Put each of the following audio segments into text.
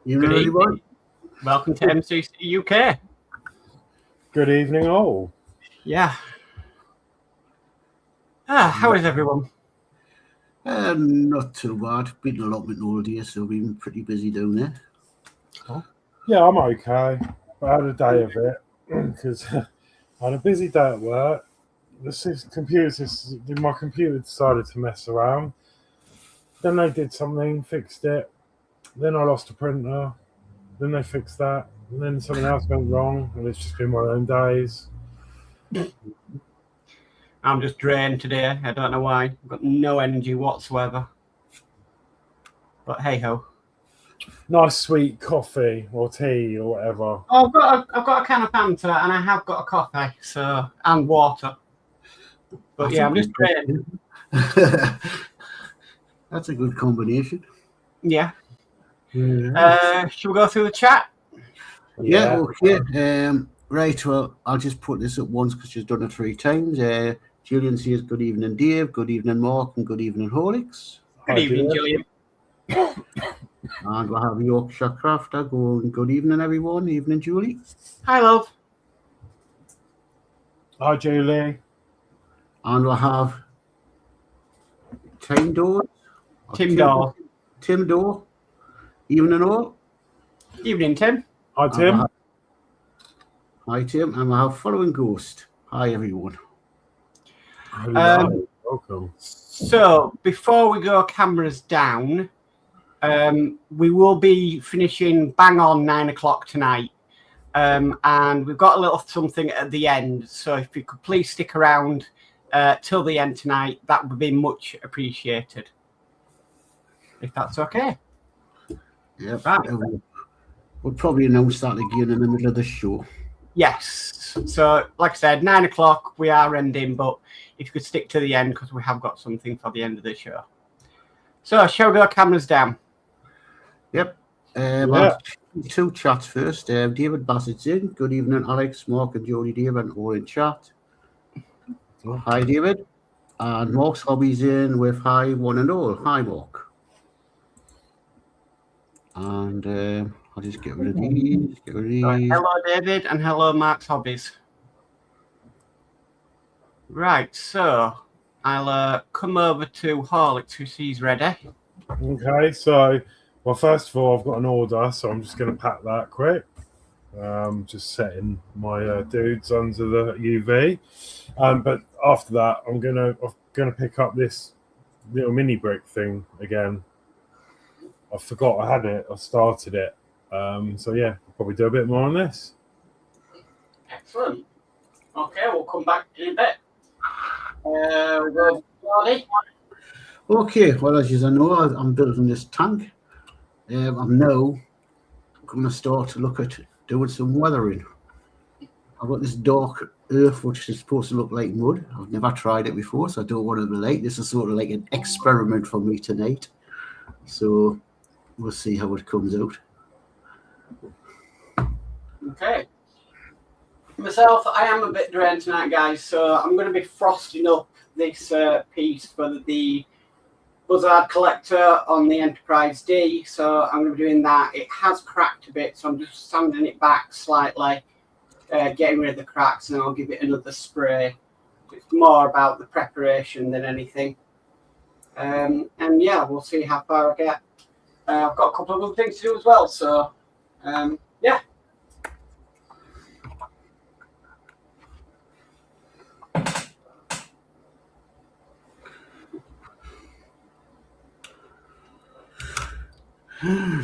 Good evening. Welcome to MCC UK. Good evening, all. Yeah. How is everyone? Not too bad. Been allotment all day, so we've been pretty busy down there. Oh. Yeah, I'm okay. I had a day of it because I had a busy day at work. My computer decided to mess around. Then they did something, fixed it. Then I lost a printer. Then they fixed that. And then something else went wrong. And it's just been one of them days. I'm just drained today. I don't know why. I've got no energy whatsoever. But hey ho. Nice sweet coffee or tea or whatever. Oh, I've got a can of Fanta and I have got a coffee, and water. But yeah, I'm just drained. That's a good combination. Yeah. Shall we go through the chat? Yeah, okay. Right, well, I'll just put this up once because she's done it 3 times. Gillian says, good evening, Dave. Good evening, Mark. And good evening, Horlixs. Good evening, Gillian. And we'll have Yorkshire Crafter going, good evening, everyone. Evening, Julie. Hi, love. Hi, Julie. And we'll have Tim Doe. Tim Doe. Tim Doe. Evening, all. Evening, Tim. Hi, Tim. Hi, Tim. And we'll have Following Ghost. Hi, everyone. Welcome. So, before we go cameras down, we will be finishing bang on 9 o'clock tonight. And we've got a little something at the end. So if you could please stick around till the end tonight, that would be much appreciated. If that's okay. Yeah, right. We'll probably announce that again in the middle of the show. Yes. So, like I said, 9 o'clock, we are ending, but if you could stick to the end, because we have got something for the end of the show. So, shall we go cameras down? Yep. I'll 2 chats first. David Bassett's in. Good evening, Alex, Mark, and Geordie Dave, and all in chat. Hi, David. And Mark's Hobbies in with hi, one and all. Hi, Mark. And I'll just get rid of these. Hello, David, and hello, Mark's Hobbies. Right, so I'll come over to Horlixs, who sees ready. Okay, so, well, first of all, I've got an order, so I'm just going to pack that quick. Just setting my dudes under the UV. But after that, I'm gonna pick up this little mini brick thing again. I forgot I had it. I started it. So yeah, I'll probably do a bit more on this. Excellent. Okay, we'll come back in a bit. We'll go Geordie. Okay, well, as you know, I'm building this tank. I'm now going to start to look at doing some weathering. I've got this dark earth, which is supposed to look like mud. I've never tried it before, so I don't want to be late. This is sort of like an experiment for me tonight. So we'll see how it comes out. Okay. Myself, I am a bit drained tonight, guys, so I'm going to be frosting up this piece for the Buzzard Collector on the Enterprise D. So I'm going to be doing that. It has cracked a bit, so I'm just sanding it back slightly, getting rid of the cracks, and I'll give it another spray. It's more about the preparation than anything. And yeah, we'll see how far I get. I've got a couple of other things to do as well, so yeah.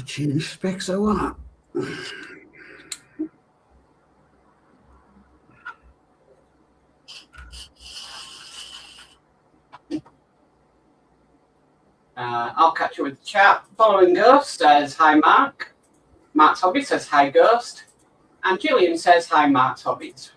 Change specs I want. I'll catch you with the chat. Following Ghost says hi, Mark. Mark's Hobbies says hi, Ghost. And Gillian says hi, Mark's Hobbies.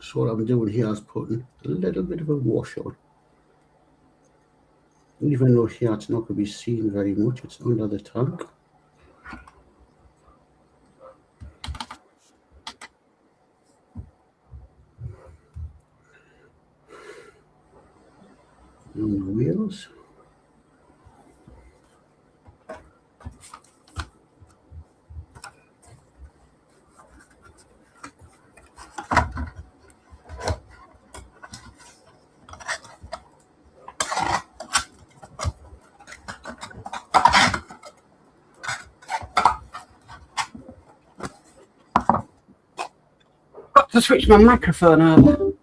So what I'm doing here is putting a little bit of a wash on. Even though here it's not going to be seen very much, it's under the tank. on the wheels. Got to switch my microphone over.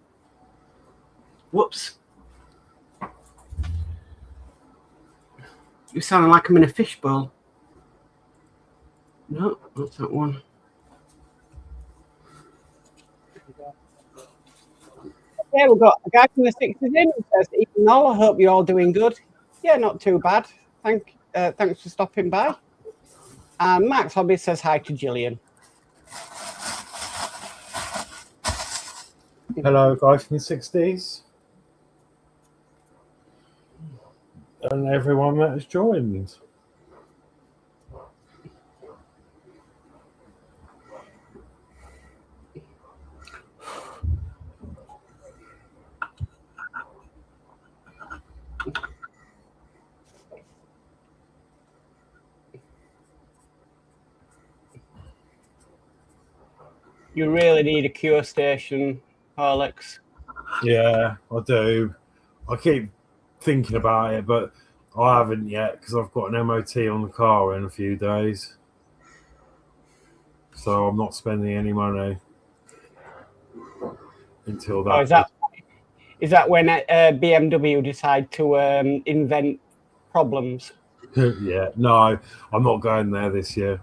Whoops. You sound like I'm in a fishbowl. No, that's that one. Yeah, we've got a guy from the 60s in who says, "Evening all, I hope you're all doing good." Yeah, not too bad. Thanks for stopping by. And Max Hobbies says hi to Gillian. Hello, guys from the 60s. And everyone that has joined. You really need a cure station, Horlixs. Yeah, I do. I keep thinking about it, but I haven't yet because I've got an MOT on the car in a few days. So I'm not spending any money until that. Oh, is that when BMW decide to invent problems? Yeah, no, I'm not going there this year.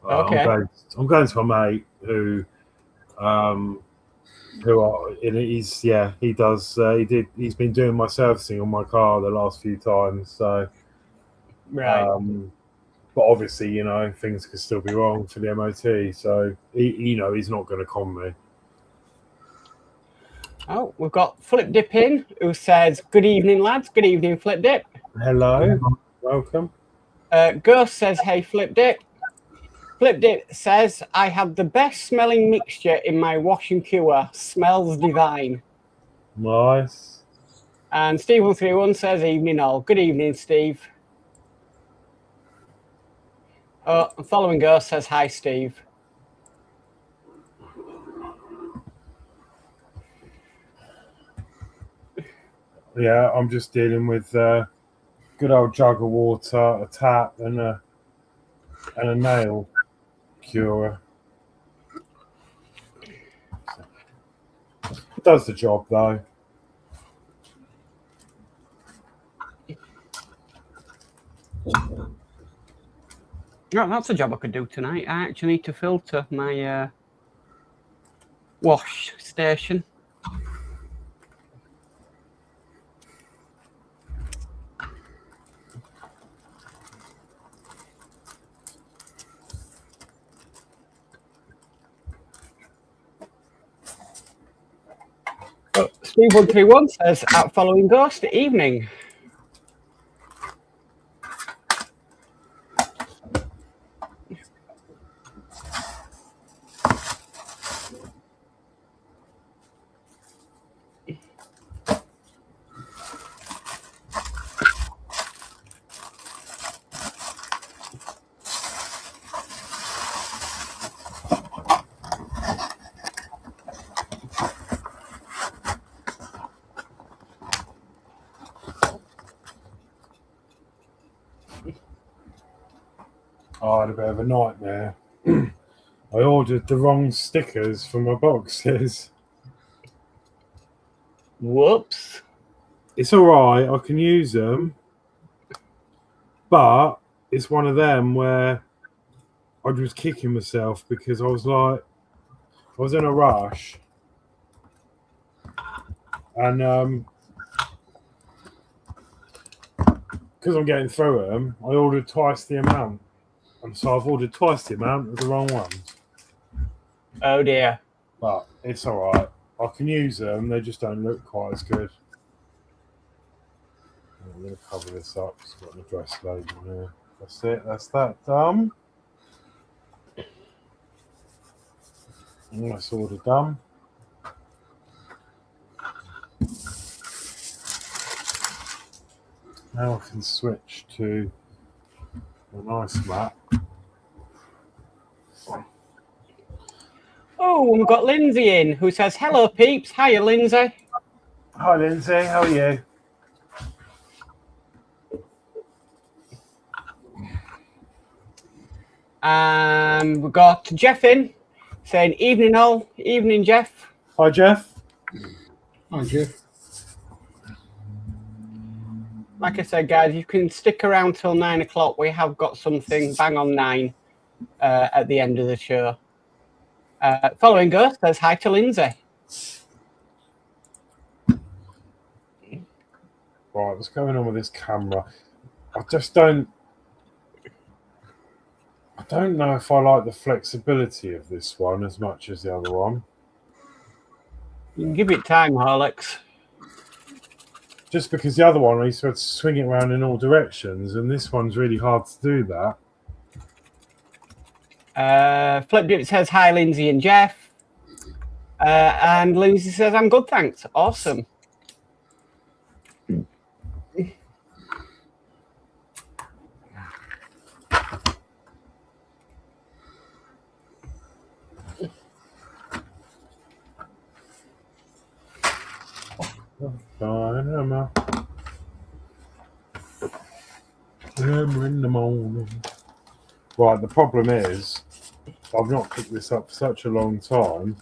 Okay. I'm going to a mate he's been doing my servicing on my car the last few times. So, Right. but obviously, you know, things could still be wrong for the MOT. So, he's not going to con me. Oh, we've got Flip Dip in who says, "Good evening, lads." Good evening, Flip Dip. Hello, welcome. Ghost says, "Hey, Flip Dip." Flip Dip says, "I have the best smelling mixture in my wash and cure. Smells divine." Nice. And Steve131 says, "Evening all." Good evening, Steve. Oh, following Ghost says, "Hi, Steve." Yeah, I'm just dealing with good old jug of water, a tap, and a nail cure. It does the job though. Oh, that's a job I could do tonight. I actually need to filter my wash station. Steve131 says, "At following Ghost, evening." I had a bit of a nightmare. I ordered the wrong stickers for my boxes. Whoops. It's all right. I can use them. But it's one of them where I was kicking myself because I was in a rush. And because I'm getting through them, I ordered twice the amount. And so I've ordered twice the amount of the wrong ones. Oh dear. But it's all right. I can use them. They just don't look quite as good. I'm going to cover this up. It's got an address label there. That's it. That's that done. And that's order done. Now I can switch to a nice map. Oh, we've got Lindsey in, who says, hello, peeps. Hiya, Lindsey. Hi, Lindsay. How are you? And we've got Jeff in, saying, evening all. Evening, Jeff. Hi, Jeff. Hi, Jeff. Like I said, guys, you can stick around till 9 o'clock. We have got something bang on 9 at the end of the show. Following Ghost says hi to Lindsay. Right, what's going on with this camera? I don't know if I like the flexibility of this one as much as the other one. You can give it time, Horlixs. Just because the other one, I used to have to swing it around in all directions, and this one's really hard to do that. Flip Dip says hi, Lindsay and Jeff. And Lindsay says, I'm good, thanks. Awesome. Hammer in the morning. Right, the problem is I've not picked this up for such a long time.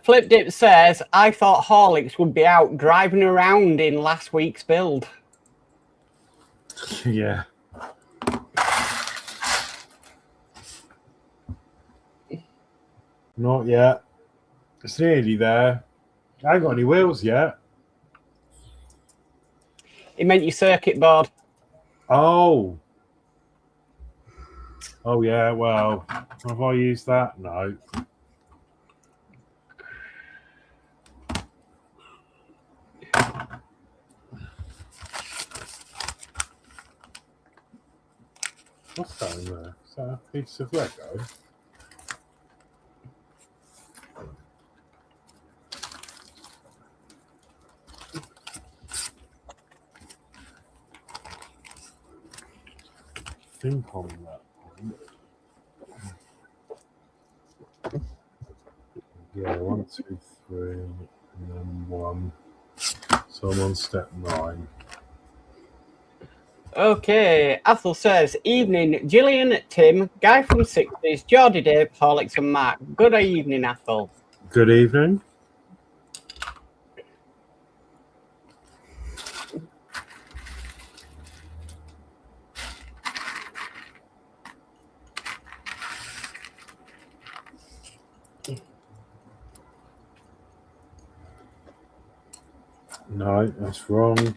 Flip Dip says, I thought Horlicks would be out driving around in last week's build. Yeah. Not yet. It's nearly there. I ain't got any wheels yet. It meant your circuit board. Oh. Oh, yeah, well, have I used that? No. What's that in there? Is that a piece of Lego? I think on that point. Yeah, 1, 2, 3, and then 1. So I'm on step 9. Okay, Athel says, evening, Gillian, Tim, Guy from 60s, Geordie Dave, Horlicks and Mark. Good evening, Athel. Good evening. No, that's wrong.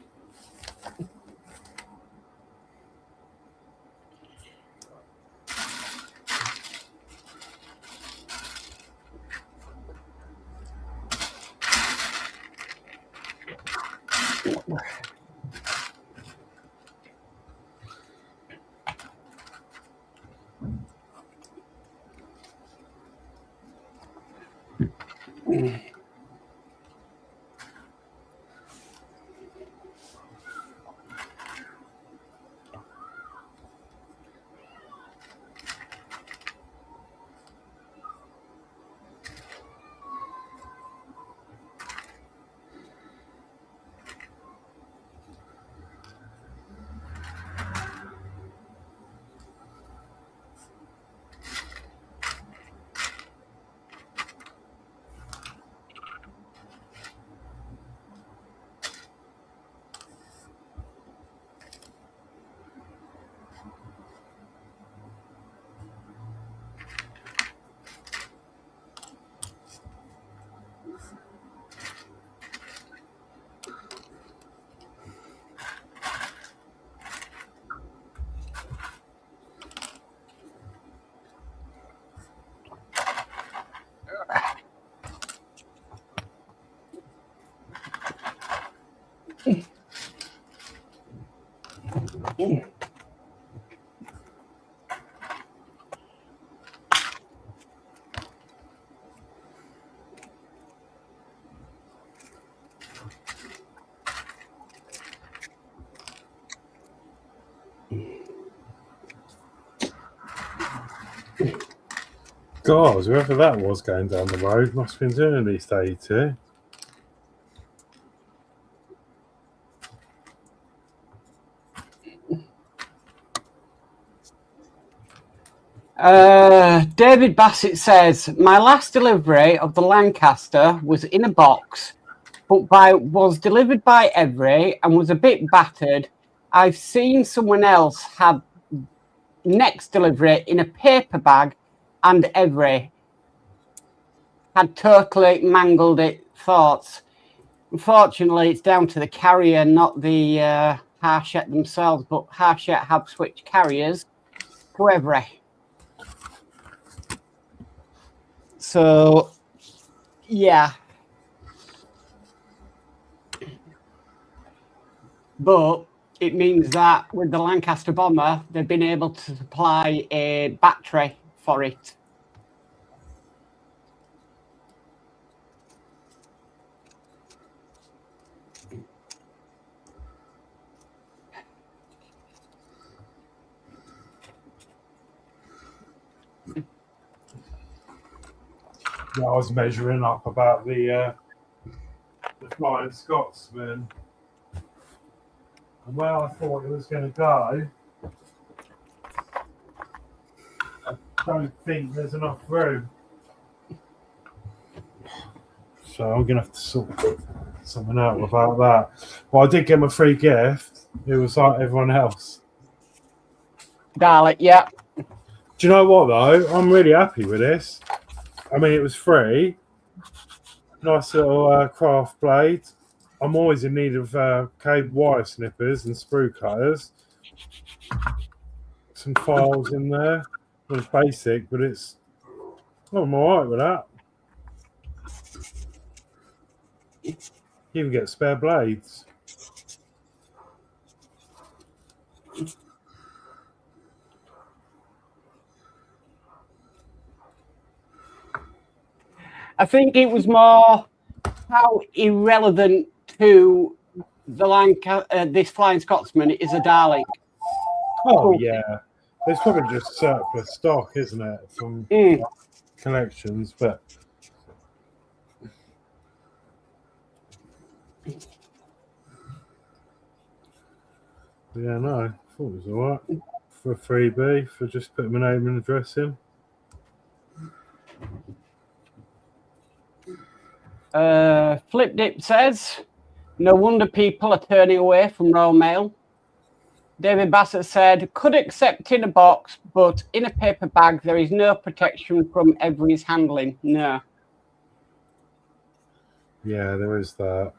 God, whoever that was going down the road must have been doing at least 80. David Bassett says, my last delivery of the Lancaster was in a box, but was delivered by Every and was a bit battered. I've seen someone else have next delivery in a paper bag, and Every had totally mangled it. Thoughts? Unfortunately, it's down to the carrier, not the Harshette themselves, but Harshette have switched carriers to Every. So, yeah. But it means that with the Lancaster bomber, they've been able to supply a battery for it. Yeah, I was measuring up about the Flying Scotsman and where I thought it was going to go. I don't think there's enough room. So I'm going to have to sort something out about that. Well, I did get my free gift. It was like everyone else. Dalek, yeah. Do you know what, though? I'm really happy with this. I mean, it was free. Nice little craft blade. I'm always in need of cable wire snippers and sprue cutters. Some files in there. Well, it's basic, but it's... Oh, I'm all right with that. You even get spare blades. I think it was more how irrelevant to the this Flying Scotsman is a Dalek. Oh, yeah. It's probably just surplus stock, isn't it, from collections, but... Yeah, no, I thought it was all right. For a freebie, for just putting my name and address in. Flip Dip says, no wonder people are turning away from Royal Mail. David Bassett said, could accept in a box, but in a paper bag, there is no protection from Every's handling. No. Yeah, there is that.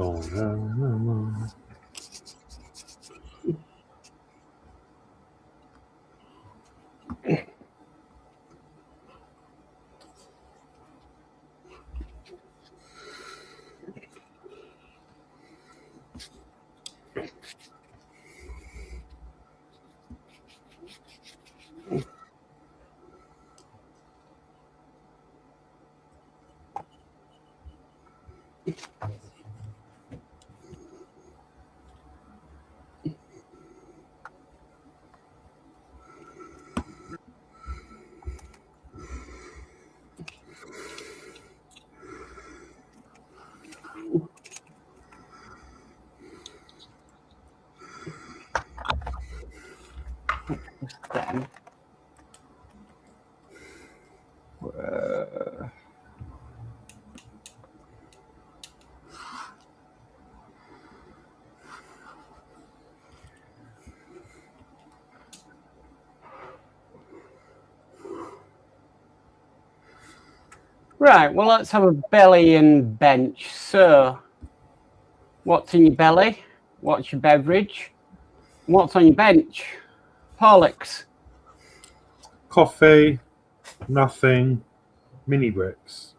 Oh, no. Then. Right, well, let's have a belly and bench. So, what's in your belly? What's your beverage? What's on your bench? Horlicks. Coffee, nothing, mini bricks.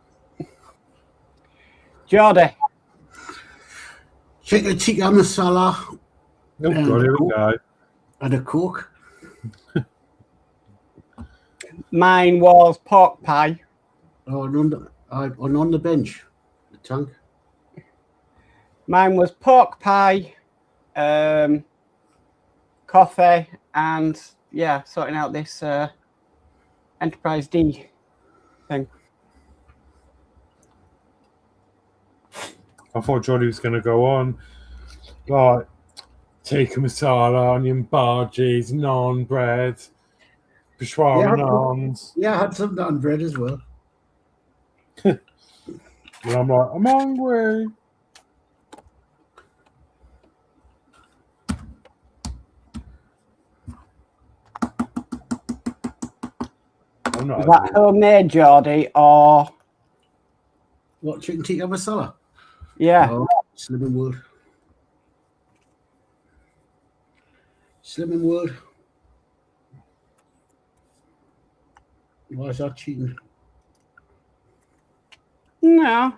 Geordie. Chicken tikka masala. Oh, God, here we go. And a Coke. Mine was pork pie. Oh, and on the bench, the tank. Mine was pork pie, coffee, and yeah, sorting out this Enterprise D thing. I thought Johnny was going to go on. Like, tikka masala, onion bhajis, naan bread, Peshawar naans. Yeah, I had some naan bread as well. And I'm like, I'm hungry. I'm not. Is that homemade, Geordie, or What, chicken tikka masala? yeah? Oh, Slimming World. Slimming World. Why is that cheating? No.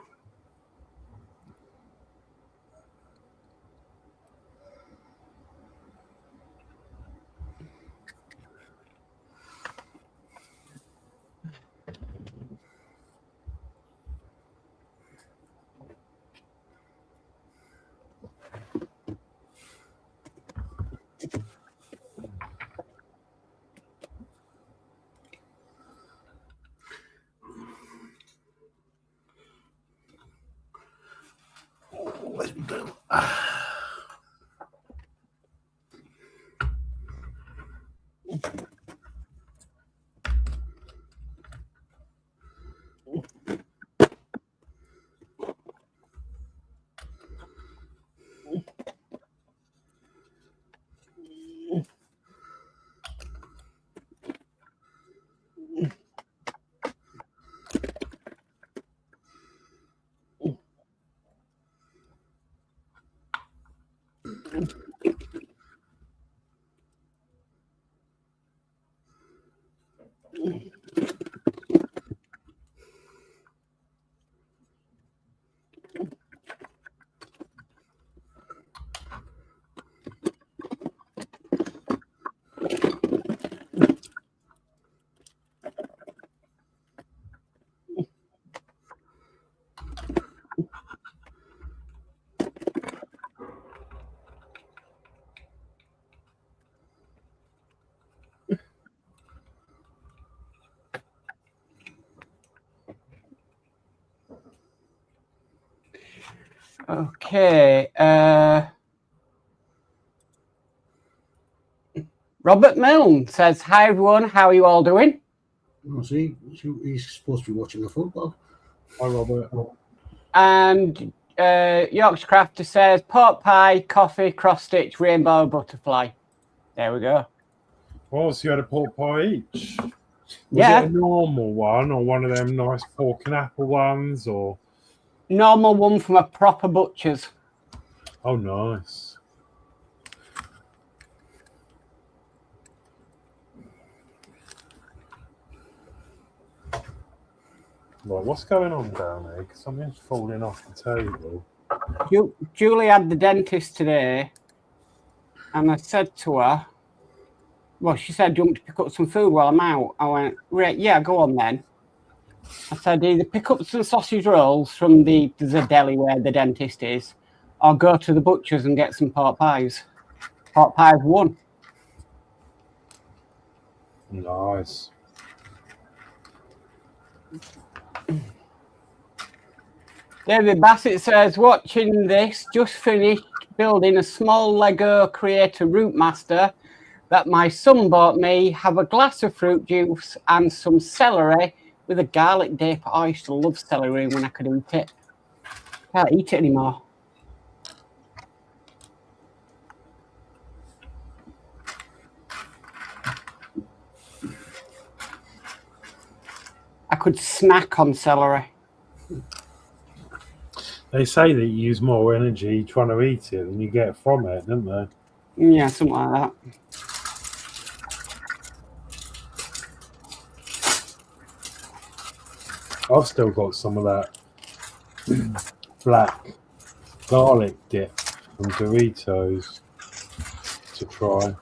Where's my bill? Okay. Robert Milne says, "Hi everyone, how are you all doing?" Oh, see, he's supposed to be watching the football. Hi, Robert. And Yorkshire Crafter says, "Pork pie, coffee, cross stitch, rainbow butterfly." There we go. Oh, so you had a pork pie each? Was Yeah. it a normal one or one of them nice pork and apple ones? Or Normal one from a proper butcher's. oh, nice. Right, what's going on down there? Something's falling off the table. Julie had the dentist today, and I said to her, well, she said, "Do you want me to pick up some food while I'm out?" I went, "Right, yeah, go on then." I said either pick up some sausage rolls from there's a deli where the dentist is, or go to the butcher's and get some pork pies. Pork pies 1. Nice. David Bassett says, watching this, just finished building a small Lego Creator Root Master that my son bought me. Have a glass of fruit juice and some celery with a garlic dip. I used to love celery when I could eat it. Can't eat it anymore. I could snack on celery. They say that you use more energy trying to eat it than you get from it, don't they? Yeah, something like that. I've still got some of that black garlic dip from Doritos to try.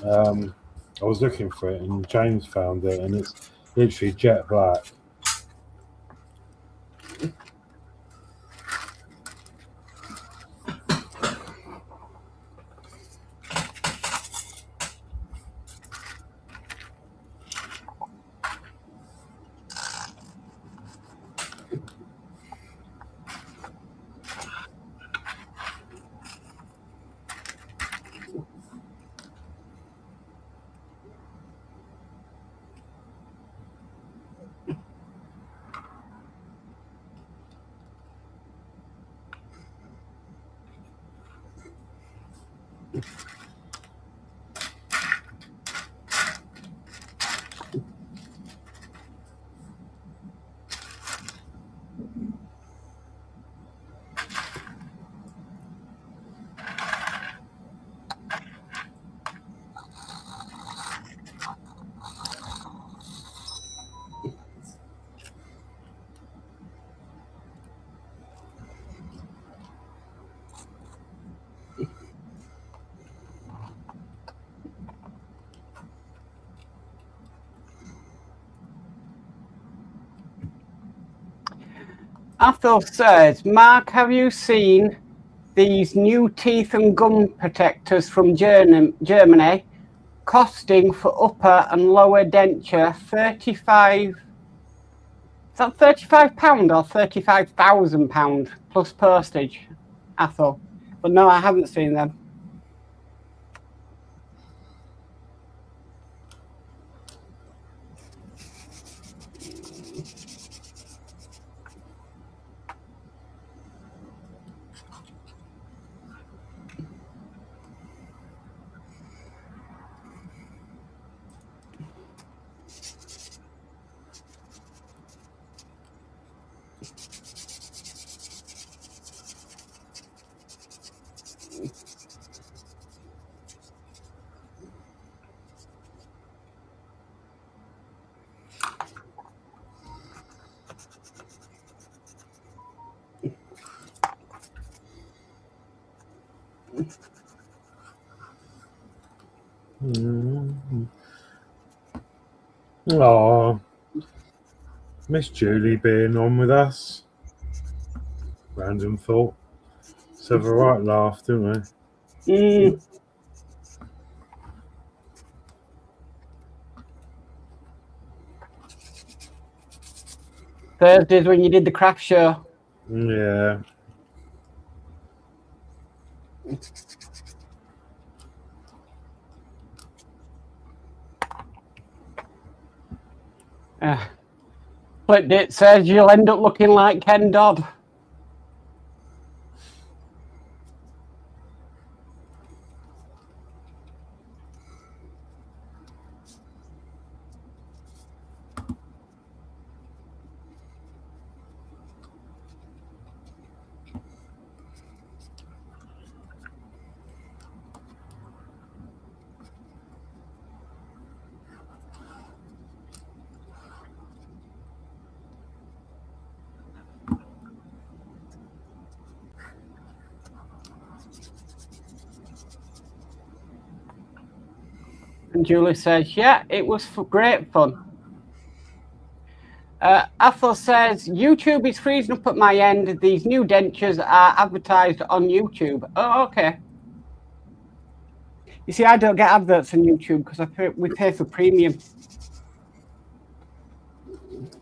I was looking for it and James found it, and it's literally jet black. Athol says, Mark, have you seen these new teeth and gum protectors from Germany costing for upper and lower denture 35? Is that £35 or £35,000 plus postage, Athol? But no, I haven't seen them. Oh, Miss Julie being on with us. Random thought. Let's have a right laugh, don't we? Thursdays when you did the craft show. Yeah. Flipdit says you'll end up looking like Ken Dodd. And Julie says, yeah, it was great fun. Athel says, YouTube is freezing up at my end. These new dentures are advertised on YouTube. Oh, okay. You see, I don't get adverts on YouTube because we pay for premium.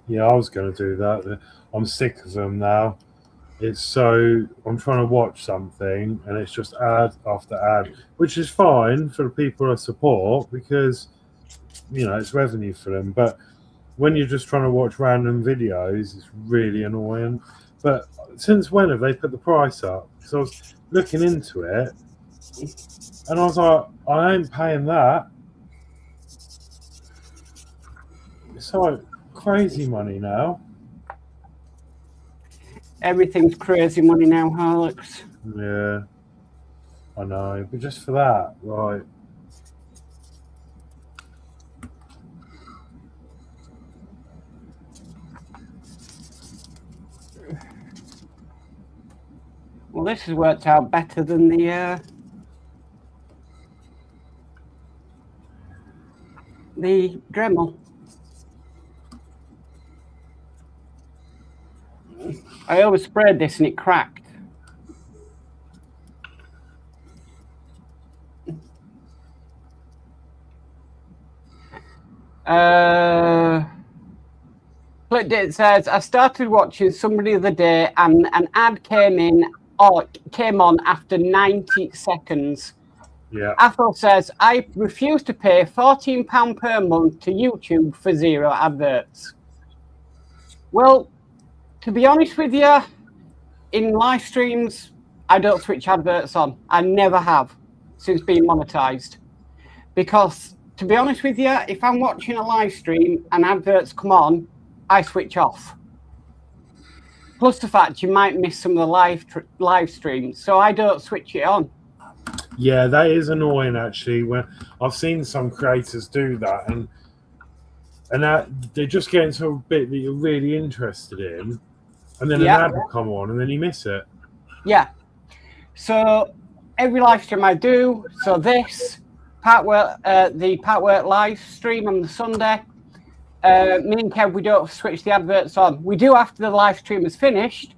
Yeah, I was going to do that. I'm sick of them now. It's so... I'm trying to watch something and it's just ad after ad, which is fine for the people I support because, you know, it's revenue for them. But when you're just trying to watch random videos, it's really annoying. But since when have they put the price up? Because I was looking into it and I was like, I ain't paying that. It's like crazy money now. Everything's crazy money now, Horlixs. Yeah, I know. But just for that, right. Well, this has worked out better than the Dremel. I oversprayed this and it cracked. It says, I started watching somebody the other day and an ad came on after 90 seconds. Yeah. Athel says, I refuse to pay £14 per month to YouTube for 0 adverts. Well, to be honest with you, in live streams, I don't switch adverts on. I never have since being monetized. Because, to be honest with you, if I'm watching a live stream and adverts come on, I switch off. Plus the fact you might miss some of the live streams, so I don't switch it on. Yeah, that is annoying actually. When I've seen some creators do that, and that they just get into a bit that you're really interested in, and then an ad will come on, and then you miss it. Yeah. So every live stream I do, so this Partwork, the Partwork live stream on the Sunday, me and Kev, we don't switch the adverts on. We do after the live stream is finished,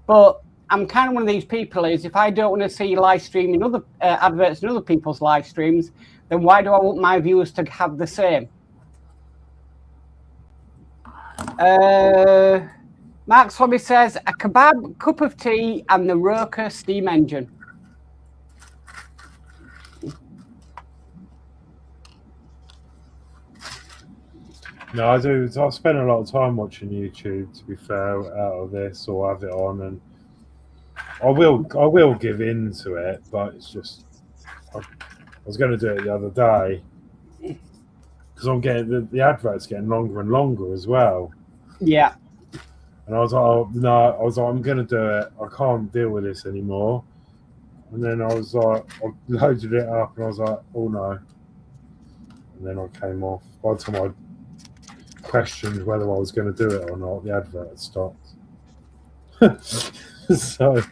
but I'm kind of one of these people is if I don't want to see live streaming other adverts in other people's live streams, then why do I want my viewers to have the same? Mark's Hobby says, a kebab, cup of tea, and the Roker steam engine. No, I do. I spend a lot of time watching YouTube, to be fair, out of this, or have it on, and I will give in to it, but it's just I was going to do it the other day because I'm getting the adverts getting longer and longer as well. Yeah. And I was like, oh, no, I was like, I'm going to do it. I can't deal with this anymore. And then I was like, I loaded it up and I was like, oh no. And then I came off. By the time I questioned whether I was going to do it or not, the advert stopped. So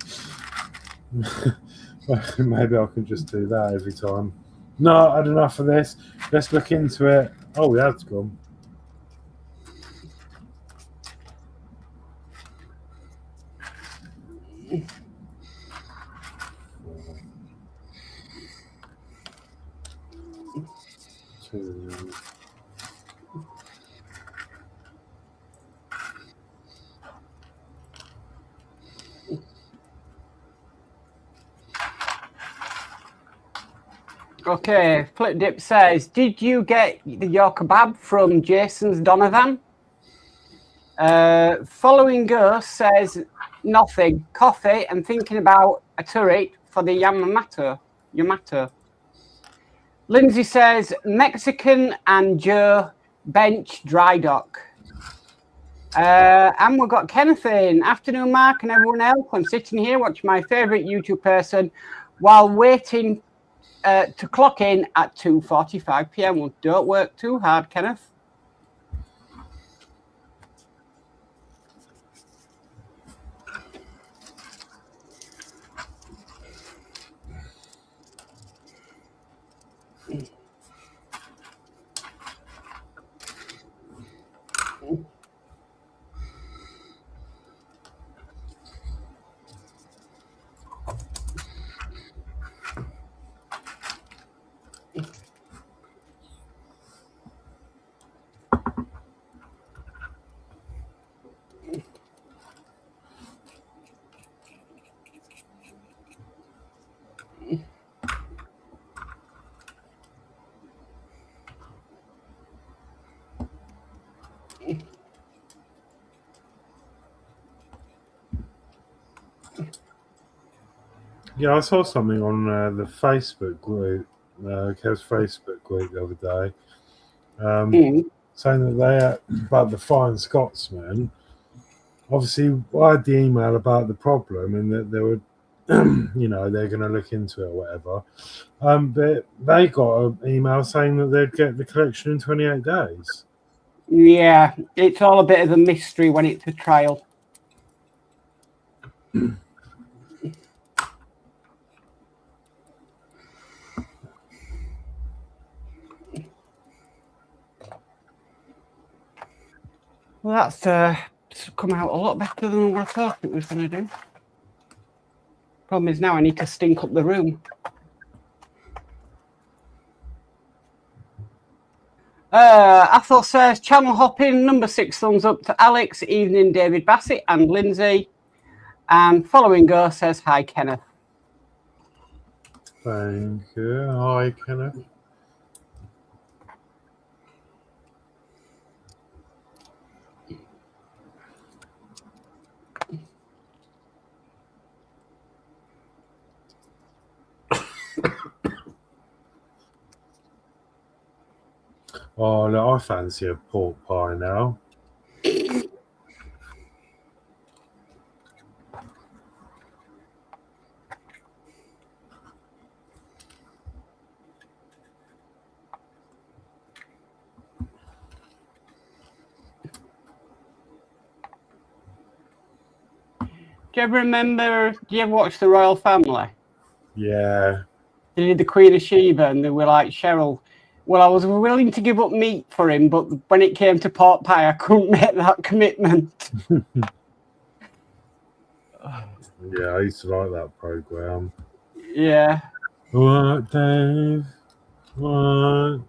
maybe I can just do that every time. No, I had enough of this. Let's look into it. Oh, the ad's gone. Okay, Flip Dip says, did you get your kebab from Jason's Donovan? Following Ghost says, nothing, coffee and thinking about a turret for the Yamato. Lindsey says, Mexican and Joe bench dry dock. And we've got Kenneth in. Afternoon, Mark and everyone else. I'm sitting here watching my favourite YouTube person while waiting to clock in at 2:45 p.m. Well, don't work too hard, Kenneth. Yeah, I saw something on the Facebook group, Kev's Facebook group the other day, saying that about the Flying Scotsman. Obviously, I had the email about the problem and that they were, they're going to look into it or whatever. But they got an email saying that they'd get the collection in 28 days. Yeah, it's all a bit of a mystery when it's a trial. Well, that's come out a lot better than what I thought it was going to do. Problem is now I need to stink up the room. Athol says, channel hopping, number 6 thumbs up to Alex, evening David Bassett and Lindsay. And following go says, hi, Kenneth. Thank you. Hi, Kenneth. Oh, look, I fancy a pork pie now. Do you ever watch The Royal Family? Yeah. They did the Queen of Sheba and they were like, Cheryl, well, I was willing to give up meat for him, but when it came to pork pie, I couldn't make that commitment. Yeah, I used to like that program. Yeah. What, Dave? What?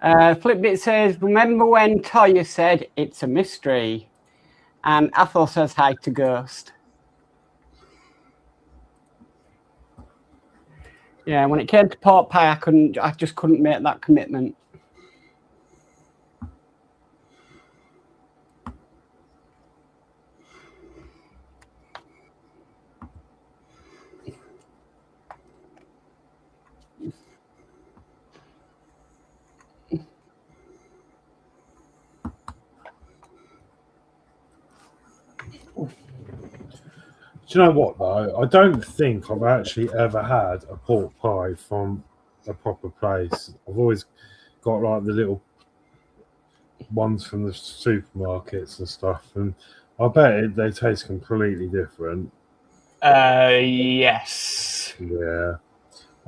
Flipbit says, remember when Toya said it's a mystery? And Athol says hi to Ghost. Yeah, when it came to pork pie, I just couldn't make that commitment. Do you know what, though? I don't think I've actually ever had a pork pie from a proper place. I've always got like the little ones from the supermarkets and stuff, and I bet they taste completely different. Yes. Yeah.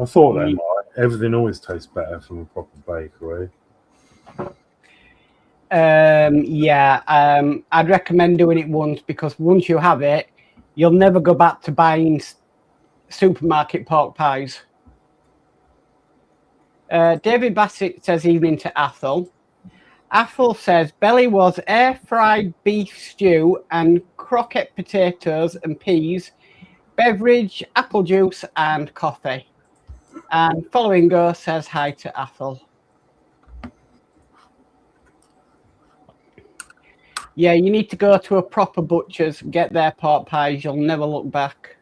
I thought they might. Everything always tastes better from a proper bakery. I'd recommend doing it once, because once you have it, you'll never go back to buying supermarket pork pies. David Bassett says evening to Athol. Athol says belly was air-fried beef stew and croquette potatoes and peas, beverage, apple juice and coffee. And following go says hi to Athol. Yeah, you need to go to a proper butcher's, get their pork pies. You'll never look back.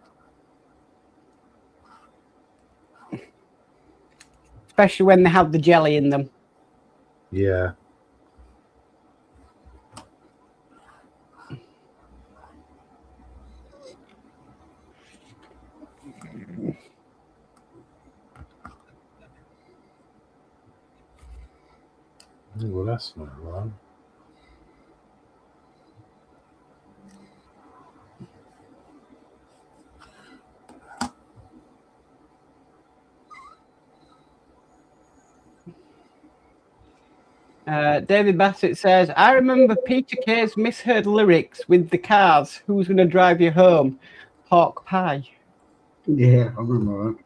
Especially when they have the jelly in them. Yeah. Well, that's not right. David Bassett says, I remember Peter Kay's misheard lyrics with the cars. Who's going to drive you home? Pork pie. Yeah, I remember that.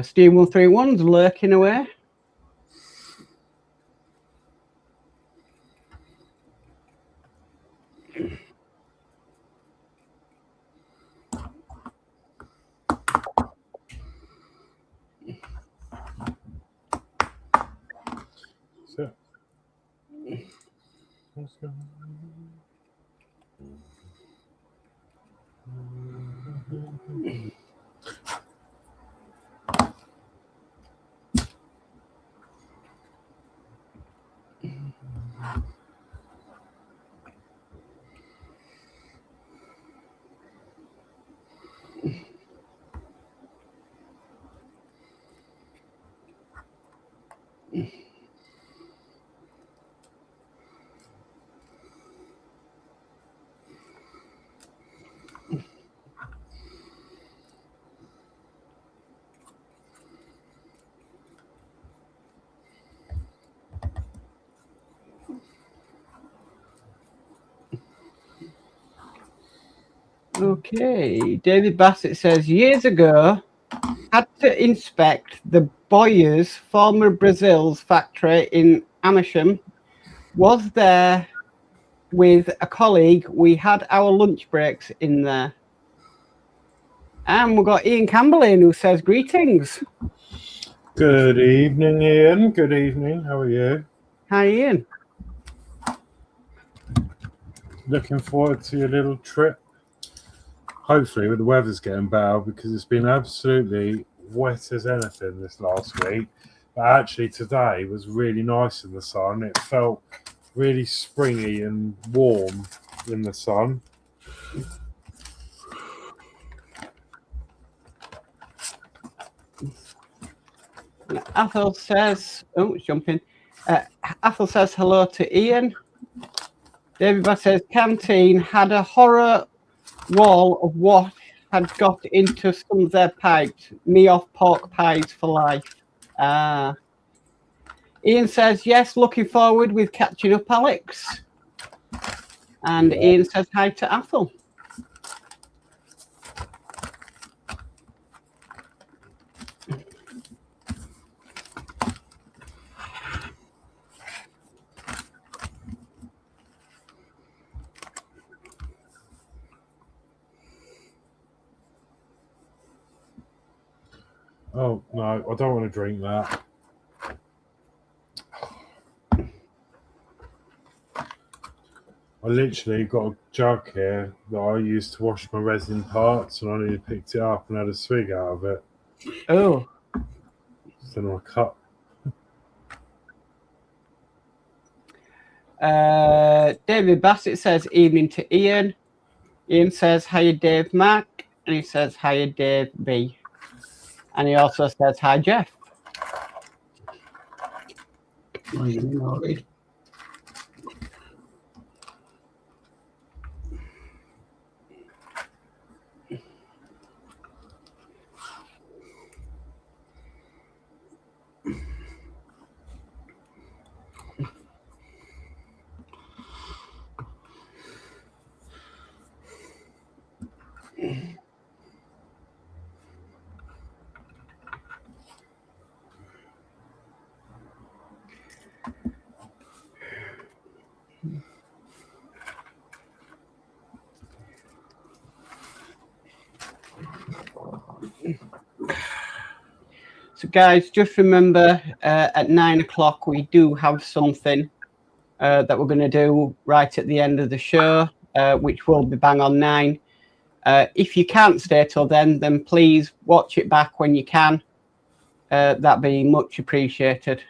Steve 131's lurking away. So, what's going on? Okay, David Bassett says, years ago, had to inspect the Boyers, former Brazil's factory in Amersham. Was there with a colleague. We had our lunch breaks in there. And we've got Ian Campbell in who says, greetings. Good evening, Ian. Good evening. How are you? Hi, Ian. Looking forward to your little trip. Hopefully, with the weather's getting better because it's been absolutely wet as anything this last week. But actually, today was really nice in the sun. It felt really springy and warm in the sun. Athel says, oh, it's jumping. Athel says hello to Ian. David Bass says, canteen had a horror wall of what had got into some of their pipes. Me off pork pies for life. Ian says, yes, looking forward with catching up, Alex. And yeah. Ian says hi to Athel. Oh, no, I don't want to drink that. I literally got a jug here that I used to wash my resin parts, and I nearly picked it up and had a swig out of it. Oh. It's in my cup. David Bassett says evening to Ian. Ian says hiya Dave Mac, and he says hiya Dave B. And he also says hi Jeff. Oh, you know, right. So guys, just remember at 9 o'clock we do have something that we're going to do right at the end of the show, which will be bang on 9. If you can't stay till then please watch it back when you can. That'd be much appreciated.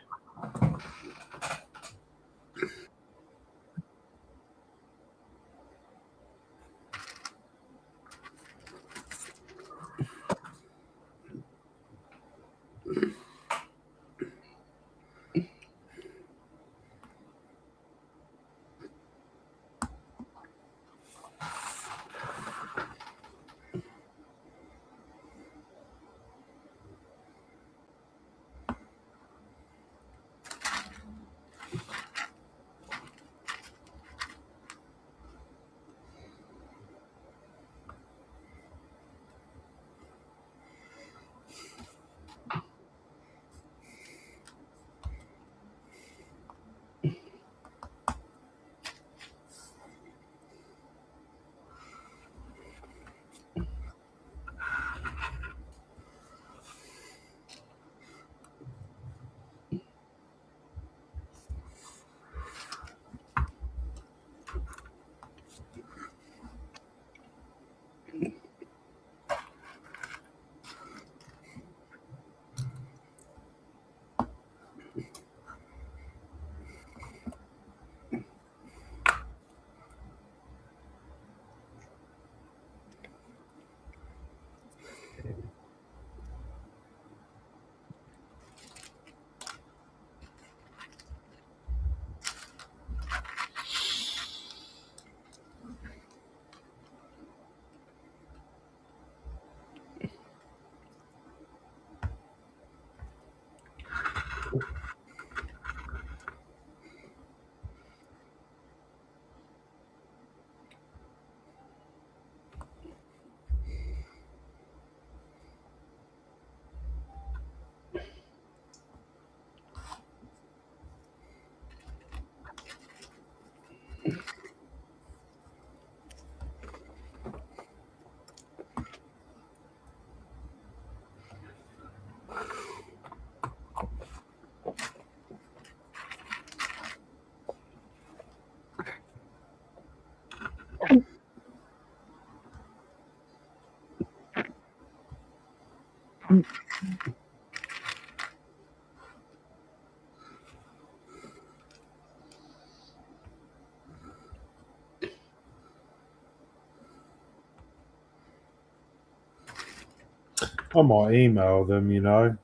I might email them, you know.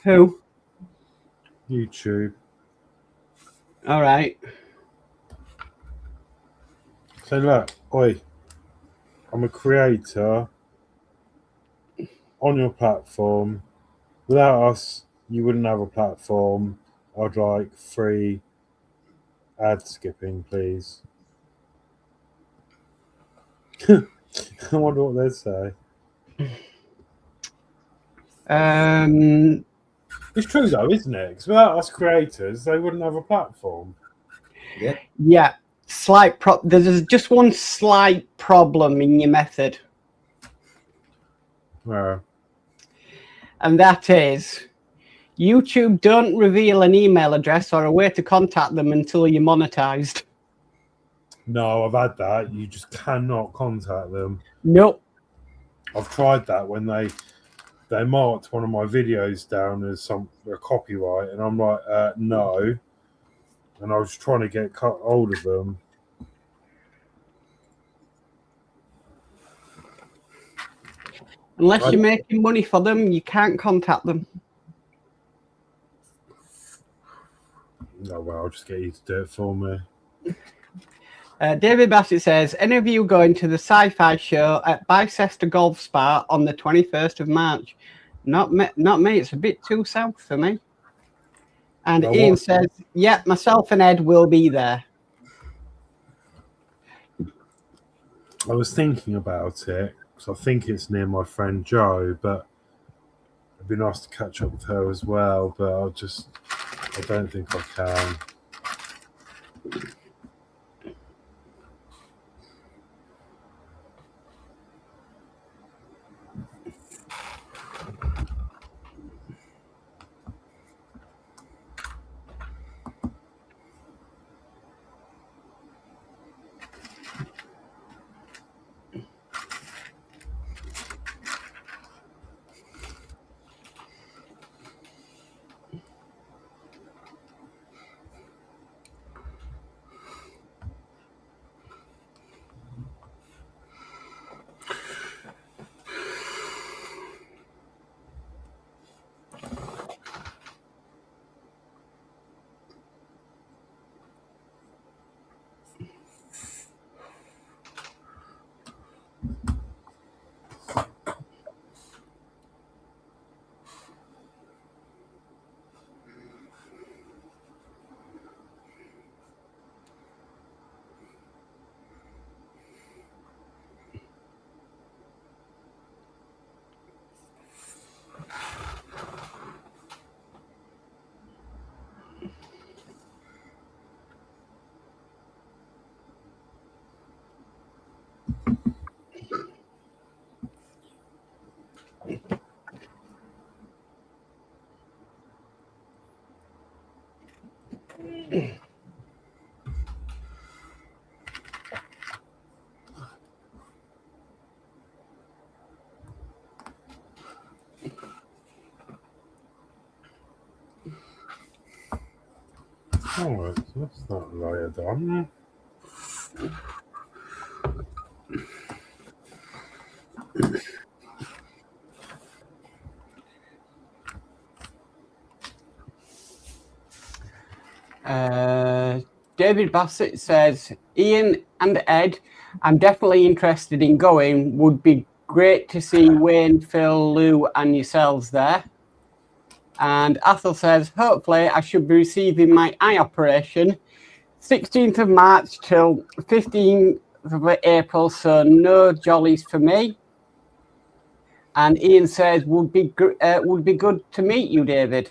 Who? YouTube. All right. So look, oi, I'm a creator on your platform. Without us, you wouldn't have a platform. I'd like free ad skipping, please. I wonder what they'd say. It's true though, isn't it? Because without us creators, they wouldn't have a platform. Yeah. Yeah. There's just one slight problem in your method. Yeah. And that is YouTube don't reveal an email address or a way to contact them until you're monetized. No, I've had that. You just cannot contact them. Nope. I've tried that when they marked one of my videos down as a copyright, and I'm like, no. And I was trying to get hold of them. Unless you're making money for them, you can't contact them. No, well, I'll just get you to do it for me. David Bassett says, any of you going to the sci-fi show at Bicester Golf Spa on the 21st of March? Not me. It's a bit too south for me. And Ian says, yeah, myself and Ed will be there. I was thinking about it, because I think it's near my friend Jo, but it'd be nice to catch up with her as well, but I don't think I can. Oh, that's not layered on. David Bassett says, Ian and Ed, I'm definitely interested in going. Would be great to see Wayne, Phil, Lou and yourselves there. And Athel says, hopefully I should be receiving my eye operation 16th of March till 15th of April, so no jollies for me. And Ian says, would be good to meet you, David.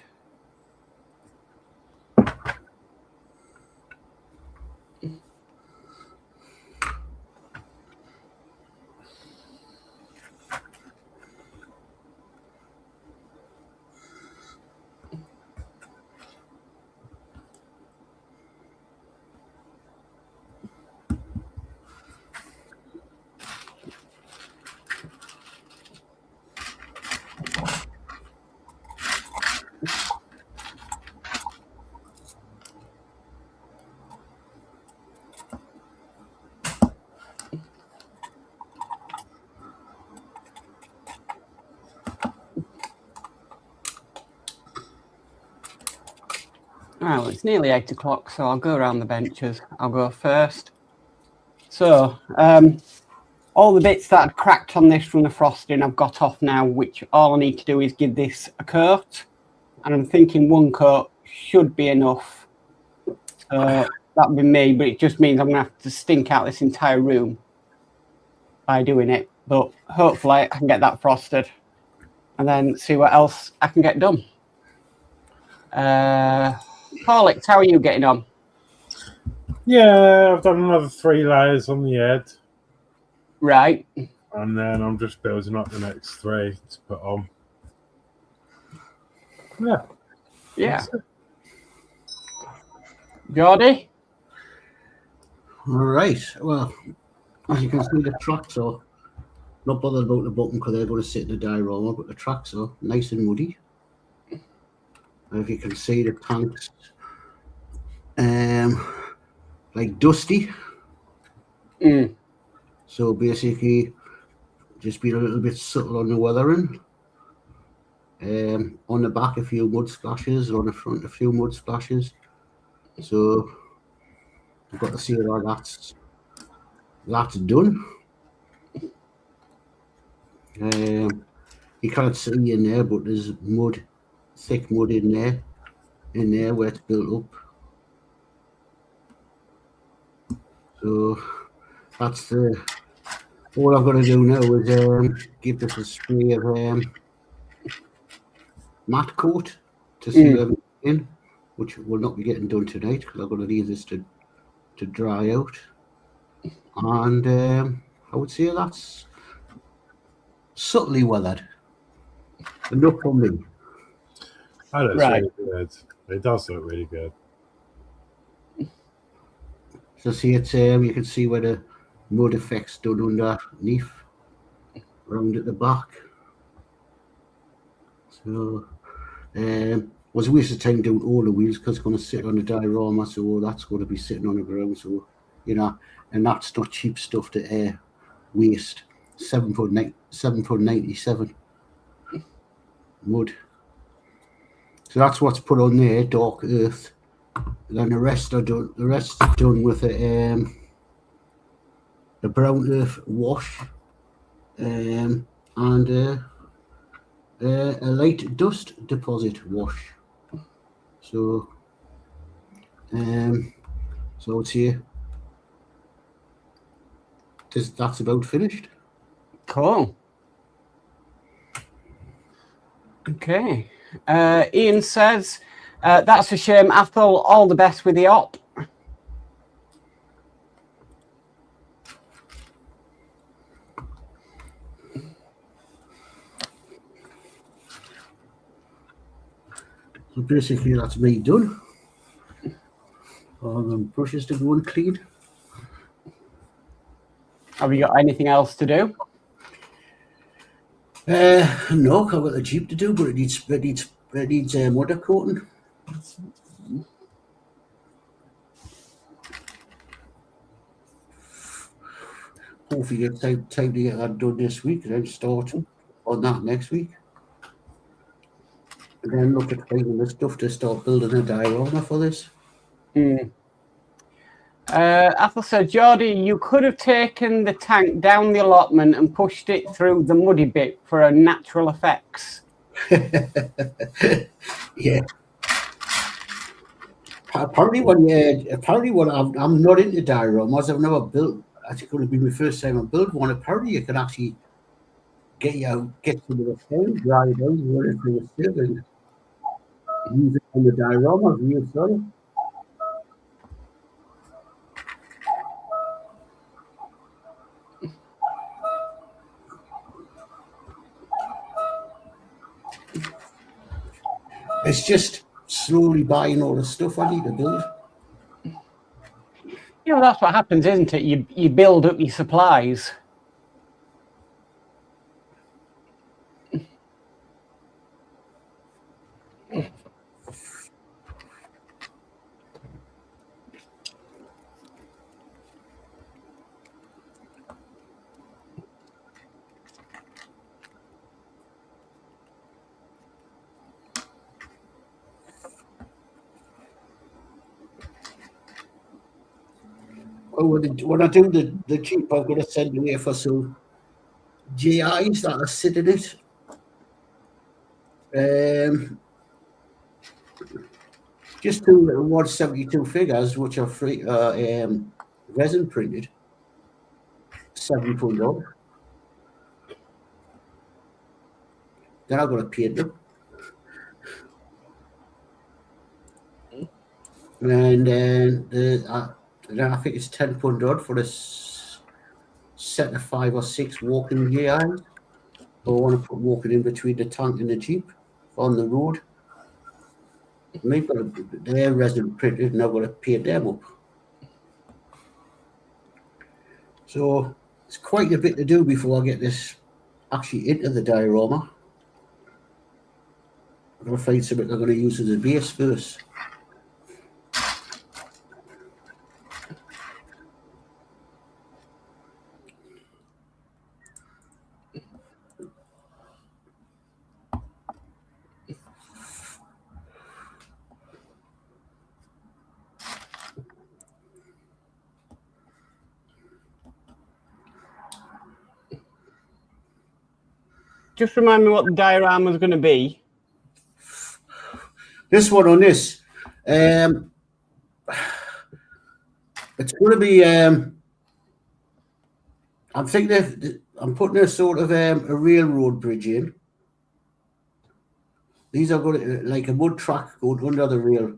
Well, it's nearly 8 o'clock, so I'll go around the benches. I'll go first. So, all the bits that I'd cracked on this from the frosting I've got off now, which all I need to do is give this a coat. And I'm thinking 1 coat should be enough. That'd be me, but it just means I'm going to have to stink out this entire room by doing it. But hopefully I can get that frosted and then see what else I can get done. Horlixs, how are you getting on? Yeah, I've done another 3 layers on the head. Right. And then I'm just building up the next 3 to put on. Yeah. Yeah. Geordie? All right. Well, as you can see, the tracks are not bothered about the bottom because they're going to sit in the diorama, but the tracks are nice and muddy. And if you can see, the tanks like dusty. So basically, just being a little bit subtle on the weathering. On the back, a few mud splashes. On the front, a few mud splashes. So I've got to see how that's done. You can't see in there, but there's mud, thick mud in there where it's built up. So that's all I've got to do now is give this a spray of matte coat to seal everything, which will not be getting done tonight because I've got to leave this to dry out. And I would say that's subtly weathered. Enough for me. That looks Right. really good. It does look really good. So see it, you can see where the mud effect's done underneath, around at the back. So was a waste of time doing all the wheels because it's going to sit on the diorama, so that's going to be sitting on the ground. So and that's not cheap stuff to waste. £7.97 mud. So that's what's put on there, dark earth. And then the rest are done. The rest is done with the brown earth wash and a light dust deposit wash. So it's here. That's about finished. Cool. Okay. Ian says, that's a shame, Athol. All the best with the op. So basically that's me done. All the brushes to go and clean. Have you got anything else to do? No, I've got the Jeep to do, but it needs water coating. Hopefully get time to get that done this week and then start on that next week. And then look at finding the stuff to start building a diorama for this. Athol said, Geordie, you could have taken the tank down the allotment and pushed it through the muddy bit for a natural effects. Yeah. Apparently, when I'm not into dioramas. I've never built. It's going to be my first time I build one. Apparently, you can actually get some of the foam, dry it out, run it through a sieve, and use it on the diorama. Real sorry. It's just slowly buying all the stuff I need to build. You know, that's what happens, isn't it? You build up your supplies. when I do the Jeep, I'm going to send away for some GIs that are sitting in it. Just two little 172 figures, which are free, resin printed, £7 odd. Then I'm going to paint them. And then I think it's £10 odd for a set of 5 or 6 walking GIs. I want to put walking in between the tank and the Jeep on the road. They're resin printed, and I've got to paint them up. So it's quite a bit to do before I get this actually into the diorama. I'm going to find something I'm going to use as a base first. Just remind me what the diorama is going to be. This one on this, it's going to be. I'm thinking I'm putting a sort of a railroad bridge in. These are going to like a mud track going under the rail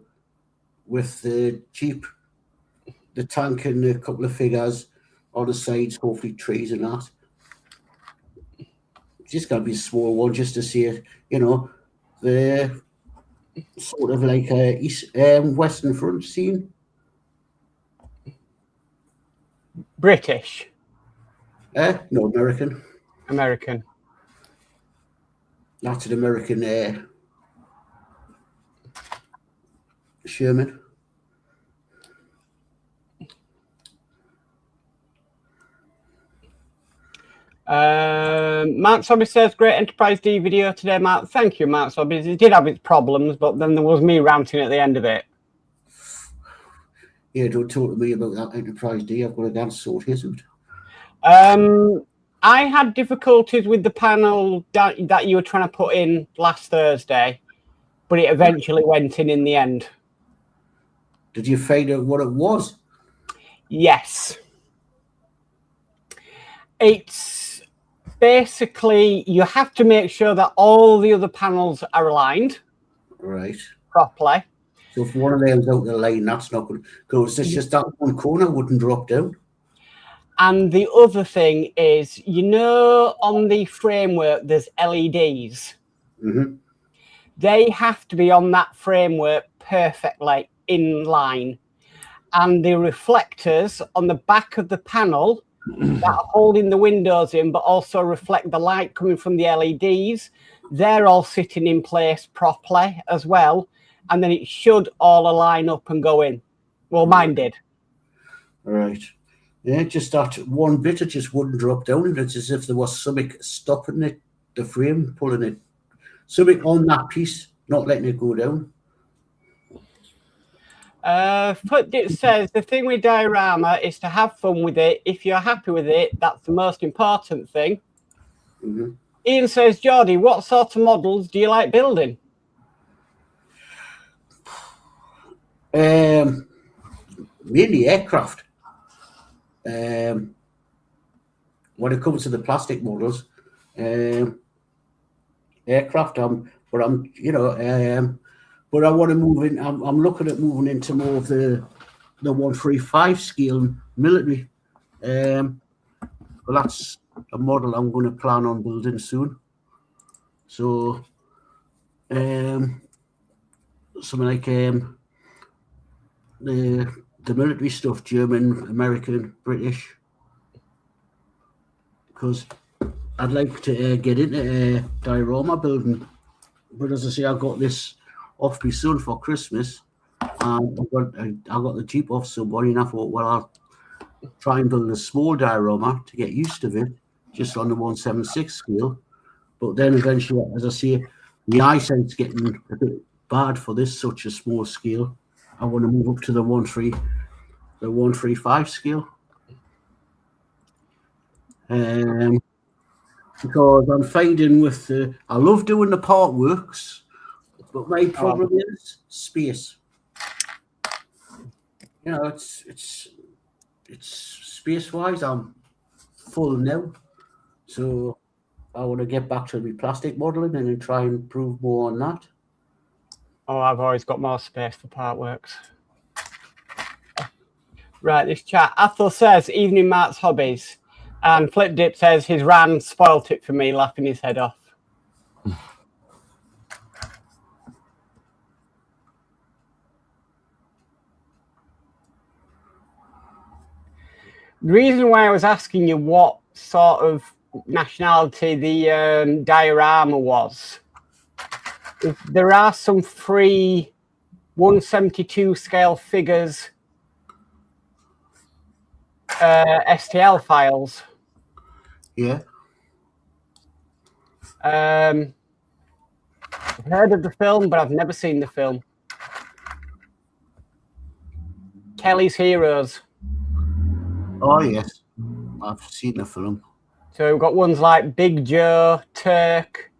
with the Jeep, the tank, and a couple of figures on the sides, hopefully trees and that. Just going to be a small one just to see it, the sort of like a western front scene. British? No, American. American. That's an American Sherman. Mark Sobby says, great Enterprise D video today, Mark. Thank you, Mark Sobby. It did have its problems, but then there was me ranting at the end of it. Yeah, don't talk to me about that Enterprise D. I've got a dance sort here. I had difficulties with the panel that you were trying to put in last Thursday, but it eventually went in the end. Did you find out what it was? Yes. It's basically, you have to make sure that all the other panels are aligned properly. So if one of them's out of the line, that's not good. Because it's just that one corner wouldn't drop down. And the other thing is, on the framework, there's LEDs. Mm-hmm. They have to be on that framework perfectly in line. And the reflectors on the back of the panel that are holding the windows in, but also reflect the light coming from the LEDs, they're all sitting in place properly as well. And then it should all align up and go in. Well, mine did. Right. Yeah, just that one bit, it just wouldn't drop down. It's as if there was something stopping it, the frame, pulling it. Something on that piece, not letting it go down. It says the thing with diorama is to have fun with it. If you're happy with it, that's the most important thing. Mm-hmm. Ian says, Geordie, what sort of models do you like building? Mainly aircraft. When it comes to the plastic models, aircraft. But I want to move in. I'm looking at moving into more of the 135 scale military. Well, that's a model I'm going to plan on building soon. So, something like the military stuff, German, American, British. Because I'd like to get into diorama building. But as I say, I got this off my son for Christmas, and I got the Jeep off somebody, and I thought, well, I'll try and build a small diorama to get used to it, just on the 176 scale. But then eventually, as I say, the eyesight's getting a bit bad for this such a small scale. I want to move up to the 135 the 135 scale. Because I'm finding with I love doing the Partworks, but my problem is space. You know, it's space wise. I'm full now, so I want to get back to my plastic modeling and then try and improve more on that. Oh, I've always got more space for Partworks. Right, this chat. Athel says, evening Mark's hobbies. And Flip Dip says his ran spoilt it for me, laughing his head off. The reason why I was asking you what sort of nationality the diorama was, is there are some free 172 scale figures STL files. Yeah. I've heard of the film, but I've never seen the film. Kelly's Heroes. Oh, yes. I've seen the film. So we've got ones like Big Joe, Turk,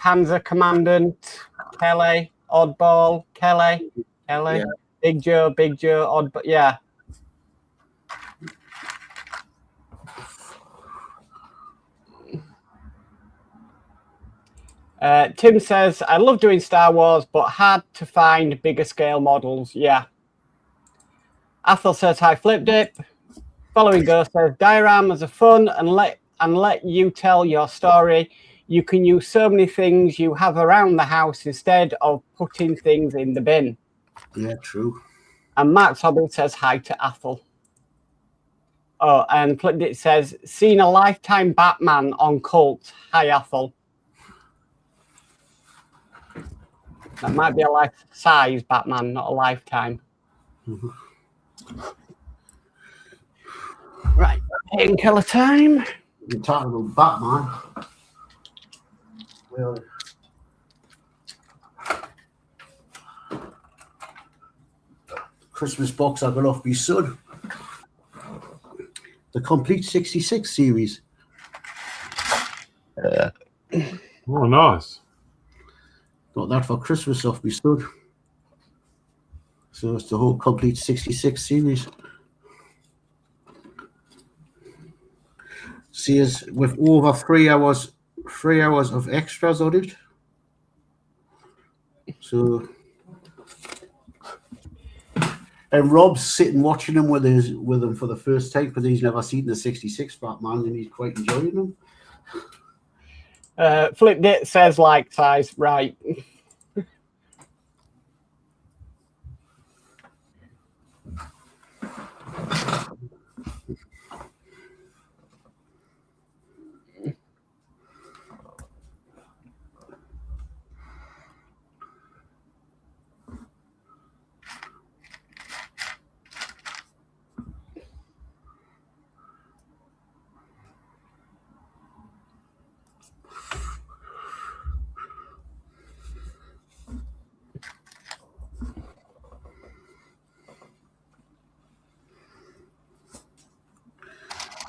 Panzer Commandant, Kelly, Oddball, Kelly, Yeah. Big Joe, Oddball. Yeah. Tim says, I love doing Star Wars, but hard to find bigger scale models. Yeah. Athel says, hi, Flip Dip. Following Ghost says, dioramas are fun and let you tell your story. You can use so many things you have around the house instead of putting things in the bin. Yeah, true. And Max Hobby says, hi to Athel. Oh, and Flip Dip says, seen a Lifetime Batman on Cult. Hi, Athel. That might be a life-size Batman, not a lifetime. Right, painkiller time. You're talking about Batman. Well, Christmas box I got off my son. The complete 66 series. Oh, nice. Got that for Christmas off my son. So it's the whole complete 66 series. See, is with over 3 hours of extras on it. So, and Rob's sitting watching them with them for the first time because he's never seen the 66 Batman and he's quite enjoying them. Flip Dit says like size, right.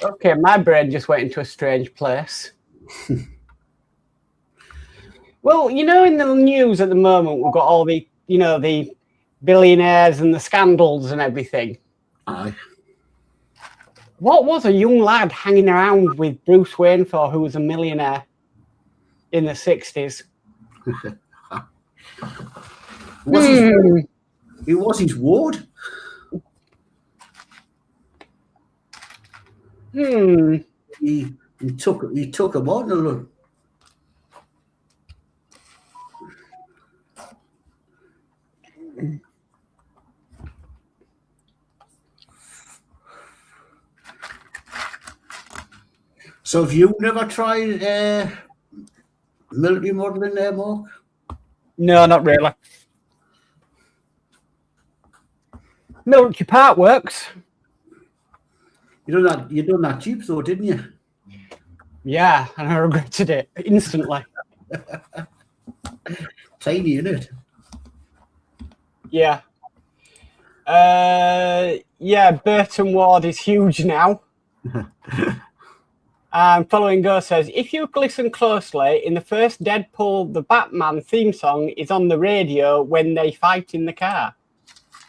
Okay, my brain just went into a strange place. Well, you know, in the news at the moment, we've got all the, you know, the billionaires and the scandals and everything. Aye. What was a young lad hanging around with Bruce Wayne for, who was a millionaire in the 60s? He was his ward. He took him on a little. So have you never tried military modelling there, Mark? No, not really. Military Partworks. You done that cheap though, didn't you? Yeah, and I regretted it instantly. Tiny, isn't it? Yeah. Yeah, Burton Ward is huge now. Following Go says, if you listen closely, in the first Deadpool, the Batman theme song is on the radio when they fight in the car.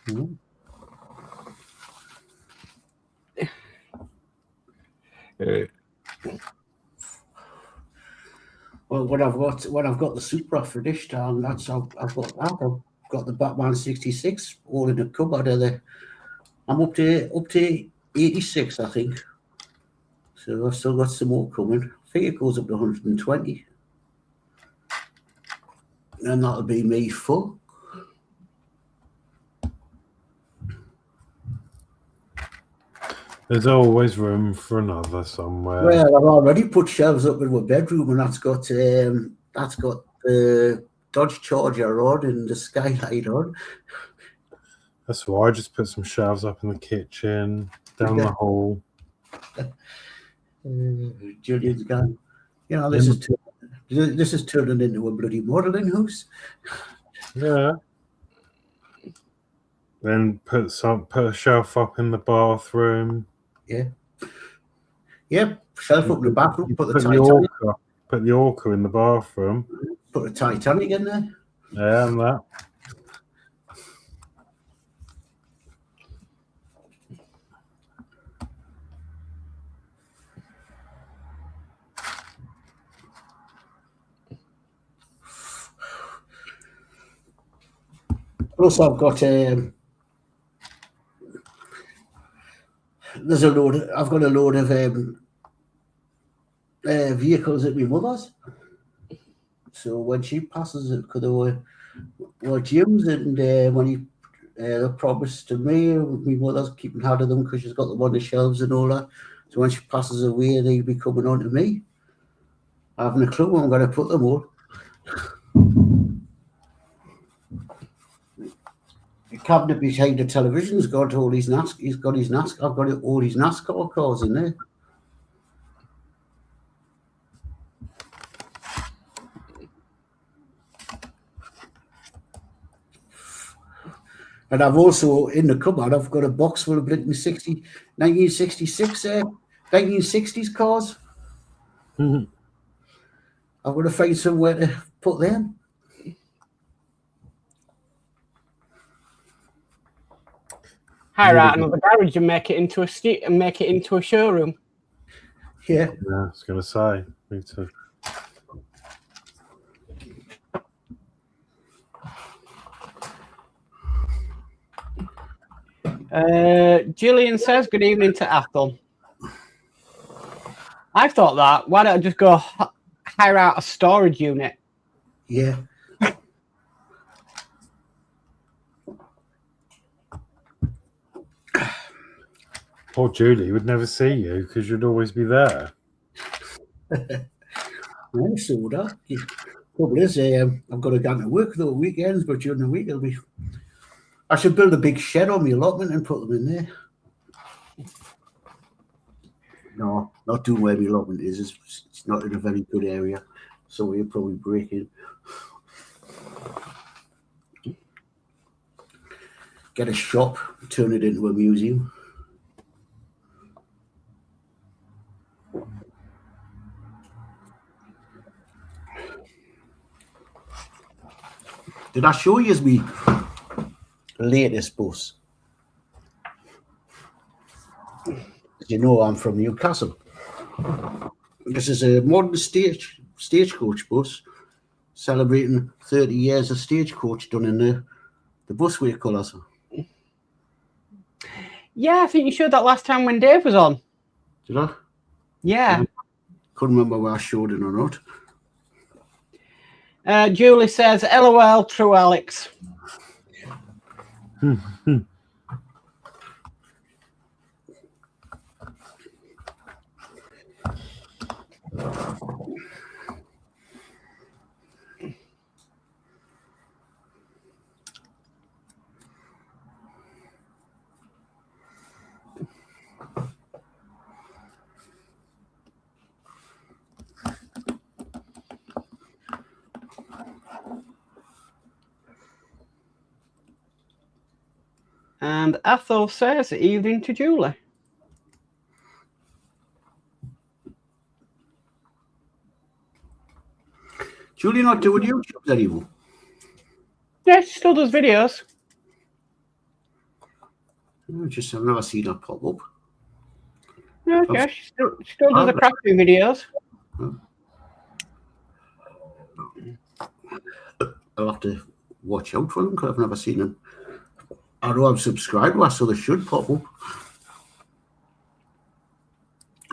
Mm. Well, when I've got the Supra finished, and that's I've got that. I've got the Batman 66 all in the cupboard. I'm up to 86, I think. So I've still got some more coming. I think it goes up to 120. And that'll be me full. There's always room for another somewhere. Well, I've already put shelves up in my bedroom, and that's got the Dodge Charger on and the skylight on. That's why I just put some shelves up in the kitchen, down the hall. Gillian's gone. You know, this is turning into a bloody modelling house. Yeah. Then put a shelf up in the bathroom. Yeah. Yep. Shelf up in the bathroom. Put the Orca in the bathroom. Put the Titanic in there. Yeah, and that. Also, I've got I've got a load of vehicles at my mother's. So when she passes it, because they were Jim's, and when he promised to me, my mother's keeping hold of them because she's got them on the shelves and all that. So when she passes away, they'll be coming on to me. I haven't a clue where I'm going to put them all. The cabinet behind the television's got all his NASCAR. He's got his NASCAR. I've got all his NASCAR cars in there. And I've also, in the cupboard, I've got a box full of 1960s cars. Mm-hmm. I've got to find somewhere to put them. Hire out another garage and make it into a showroom. Yeah. Yeah, I was going to say. Me too. Gillian says, good evening to Athol. I thought that. Why don't I just go hire out a storage unit? Yeah. Poor Julie would never see you because you'd always be there. I saw that. Trouble is, I've got to go to work the weekends, but during the week I should build a big shed on my allotment and put them in there. No, not doing where my allotment is. It's not in a very good area, so we'll probably break in. Get a shop, turn it into a museum. Did I show you my latest bus? You know I'm from Newcastle. This is a modern stagecoach bus celebrating 30 years of stagecoach done in the busway colours. Yeah, I think you showed that last time when Dave was on. Did I? Yeah. Couldn't remember where I showed it or not. Julie says, LOL, true Alex. And Athol says, evening to Julie. Julie not doing YouTube anymore? Yeah, she still does videos. I've never seen her pop up. Yeah, she still does the crafting videos. I'll have to watch out for them because I've never seen them. I know I'm subscribed to her, so they should pop up.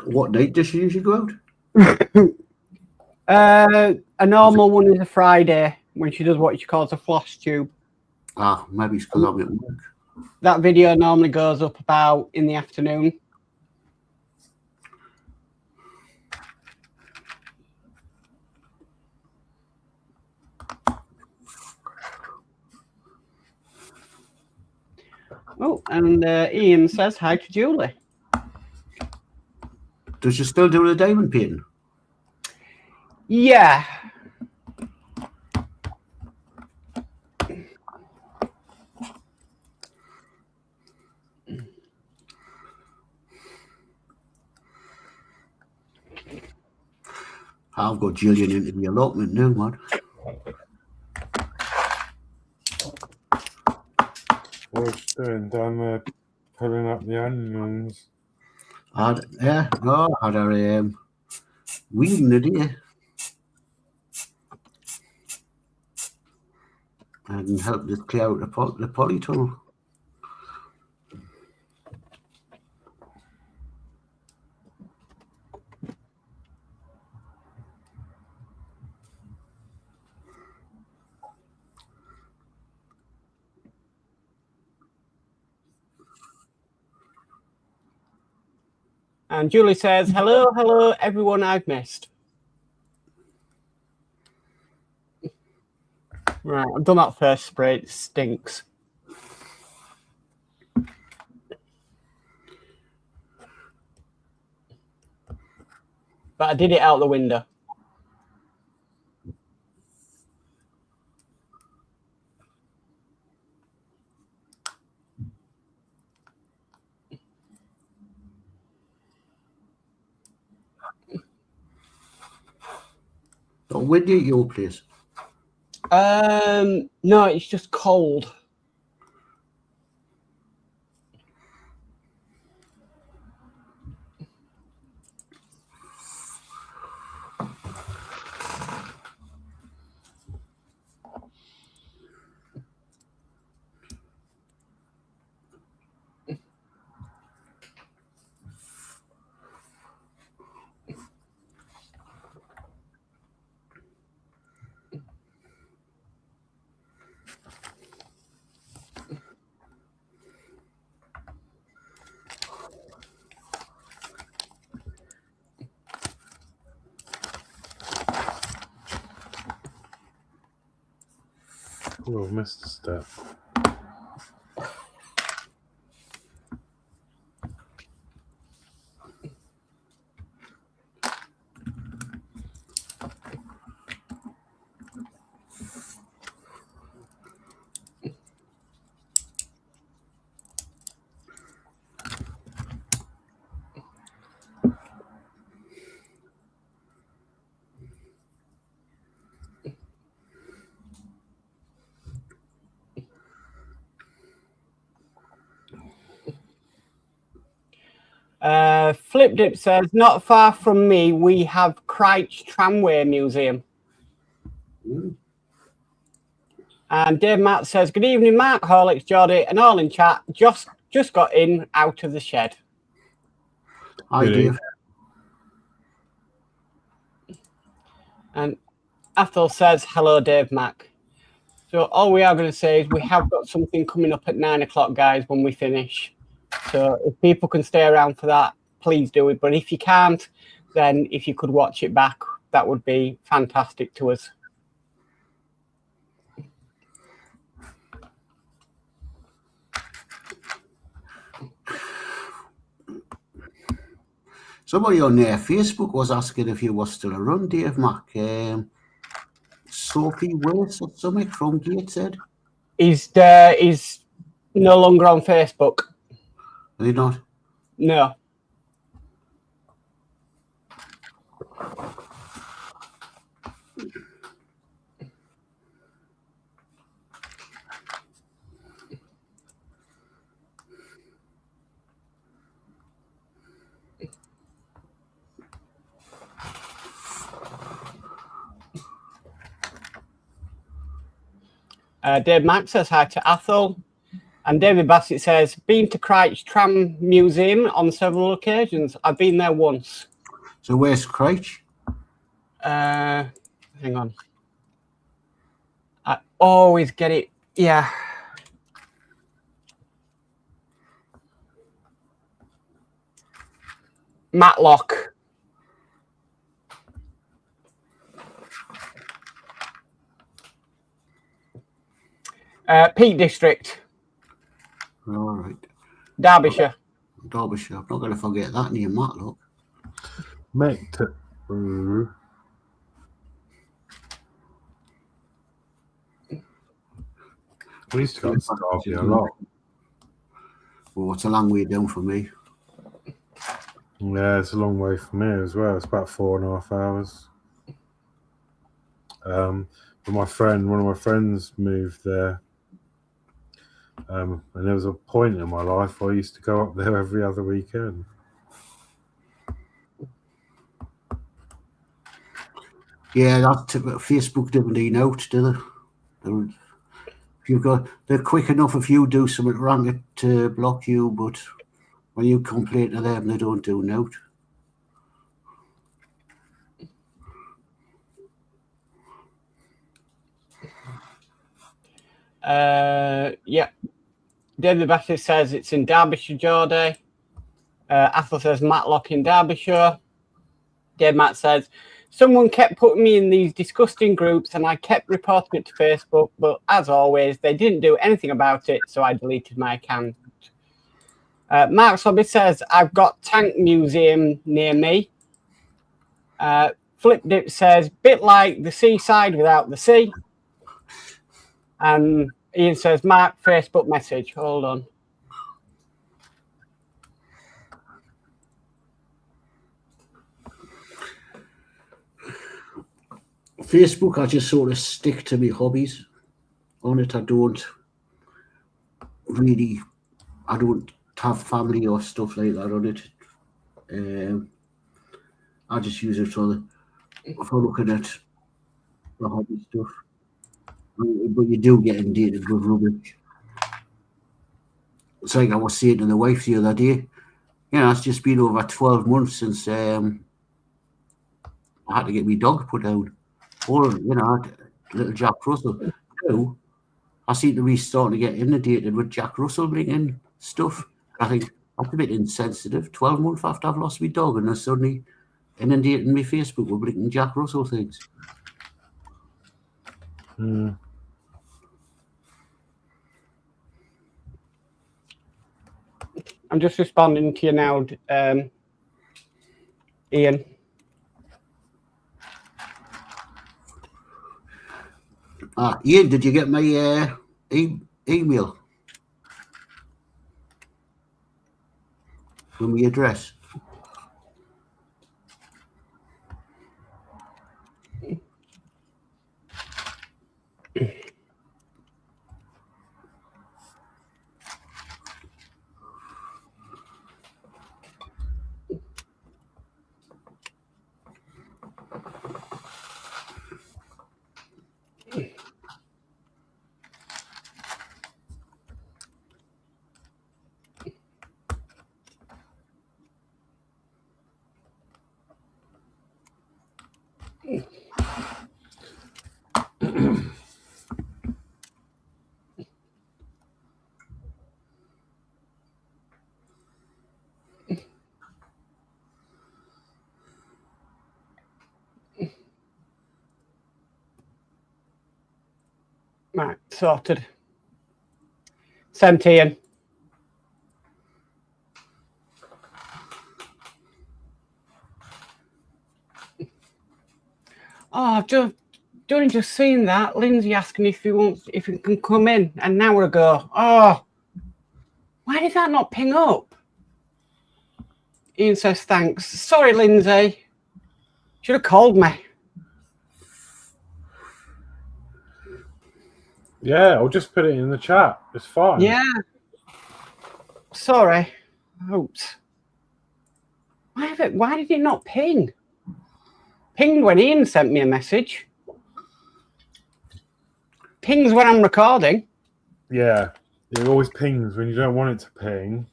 What night does she usually go out? A normal one is a Friday when she does what she calls a floss tube. Ah, maybe it's because I'm at work. That video normally goes up about in the afternoon. Oh, and Ian says hi to Julie. Does she still do the diamond painting? Yeah. I've got Gillian into the allotment now, man. What's doing down there, pulling up the onions? I had her weeding today. And help to clear out the polytunnel. And Julie says, hello, everyone I've missed. Right, I've done that first spray. It stinks. But I did it out the window. Not windy at your place? No, it's just cold. Oh, missed a step. Flip Dip says, not far from me, we have Crouch Tramway Museum. And Dave Matt says, good evening, Mark, Horlixs, Geordie, and all in chat. Just got in out of the shed. Hi, Dave. And Athol says, hello, Dave Mac. So all we are going to say is we have got something coming up at 9 o'clock, guys, when we finish. So if people can stay around for that, please do it. But if you can't, then if you could watch it back, that would be fantastic to us. Somebody on Facebook was asking if you were still around, Dave Mac. Sophie Willis or something from Gateshead. He's No longer on Facebook. Are they not? No. Dave Mack says hi to Athol. And David Bassett says, been to Crouch Tram Museum on several occasions. I've been there once. So where's Crouch? Hang on. I always get it. Yeah. Matlock. Peak District. All right. Derbyshire. Derbyshire. I'm not going to forget that near Matlock. Mccuk. We used to go to Derby a lot. Well, it's a long way down for me. Yeah, it's a long way from me as well. It's about 4.5 hours. But one of my friends moved there. And there was a point in my life where I used to go up there every other weekend. Yeah, that Facebook didn't even out, do they? They're quick enough if you do something wrong to block you, but when you complain to them, they don't do note. Yeah. David Bassett says it's in Derbyshire, Geordie. Athol says Matlock in Derbyshire. Dave Matt says, someone kept putting me in these disgusting groups and I kept reporting it to Facebook, but as always, they didn't do anything about it, so I deleted my account. Mark Sobby says, I've got Tank Museum near me. Flip Dip says, bit like the seaside without the sea. And Ian says, Mark, Facebook message. Hold on. Facebook, I just sort of stick to my hobbies on it. I don't have family or stuff like that on it. I just use it for looking at the hobby stuff. But you do get inundated with rubbish. It's like I was saying to the wife the other day, it's just been over 12 months since I had to get my dog put down. Or, little Jack Russell. Now, I seem to be starting to get inundated with Jack Russell bringing stuff. I think that's a bit insensitive. 12 months after I've lost my dog, and they're suddenly inundating my Facebook with bringing Jack Russell things. Hmm. I'm just responding to you now, Ian. Ian, did you get my email with my address? Right, sorted. Sent Ian. Oh, I've just seen that. Lindsey asking if he can come in an hour ago. Oh, Why did that not ping up? Ian says, thanks. Sorry, Lindsay. Should have called me. Yeah, I'll just put it in the chat. It's fine. Yeah. Sorry. Oops. Why did it not ping? Pinged when Ian sent me a message. Pings when I'm recording. Yeah. It always pings when you don't want it to ping.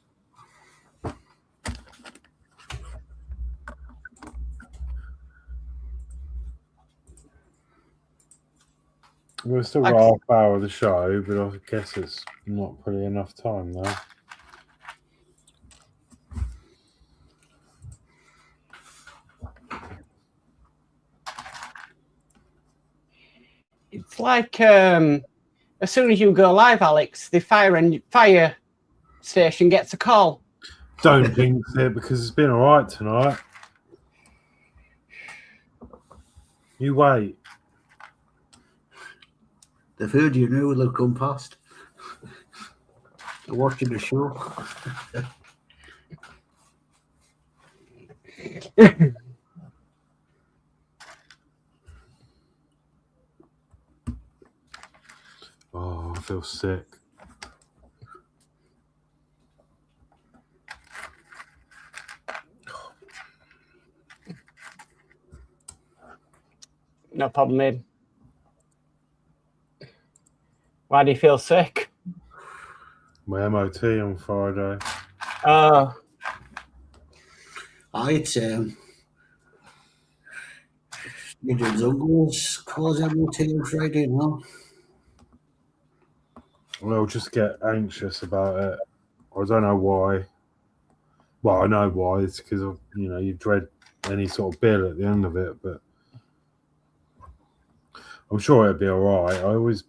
We're still got half hour of the show, but I guess it's not pretty enough time though. It's like as soon as you go live, Alex, the fire station gets a call. Don't jinx it because it's been all right tonight. You wait. They've heard you know they'll come past. They're watching the show. Oh, I feel sick. No problem, mate. Why do you feel sick? My MOT on Friday. Oh. It's Gideon's uncle's cause MOT on Friday now. Well, just get anxious about it. I don't know why. Well, I know why. It's because of, you dread any sort of bill at the end of it, but I'm sure it'll be all right. I always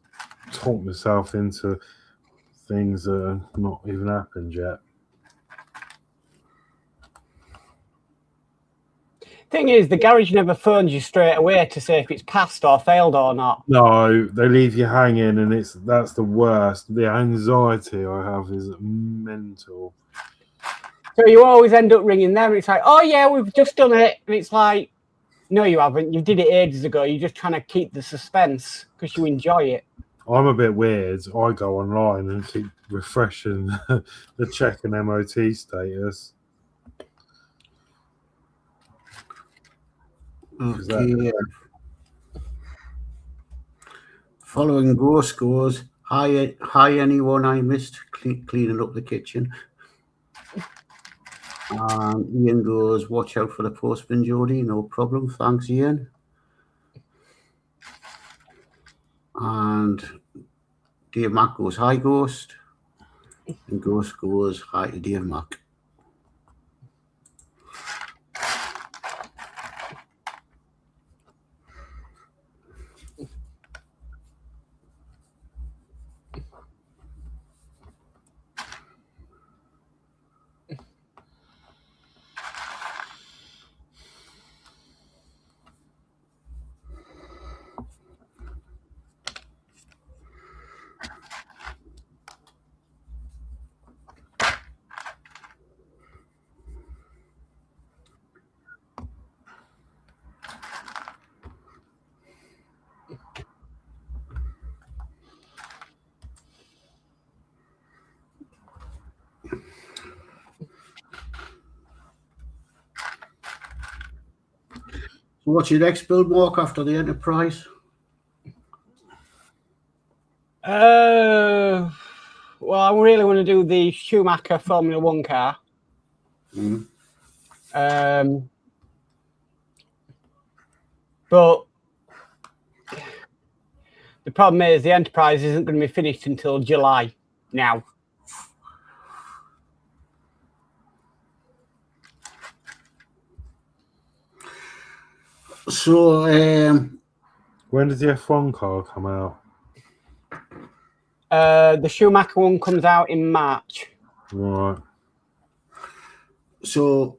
talk myself into things that are not even happened yet. Thing is, the garage never phones you straight away to say if it's passed or failed or not. No, they leave you hanging, and that's the worst. The anxiety I have is mental. So you always end up ringing them, and it's like, oh yeah, we've just done it. And it's like, no, you haven't. You did it ages ago. You're just trying to keep the suspense because you enjoy it. I'm a bit weird. I go online and keep refreshing the check and MOT status. Okay. Following Ghost goes, hi anyone I missed cleaning up the kitchen. Ian goes, watch out for the postman, Geordie. No problem. Thanks, Ian. And Dave Mack goes, hi, Ghost. And Ghost goes, hi to Dave Mack. What's your next build, Mark, after the Enterprise? Well, I really want to do the Schumacher Formula 1 car. But the problem is the Enterprise isn't going to be finished until July now. So, when does the F1 car come out? The Schumacher one comes out in March. Right. So,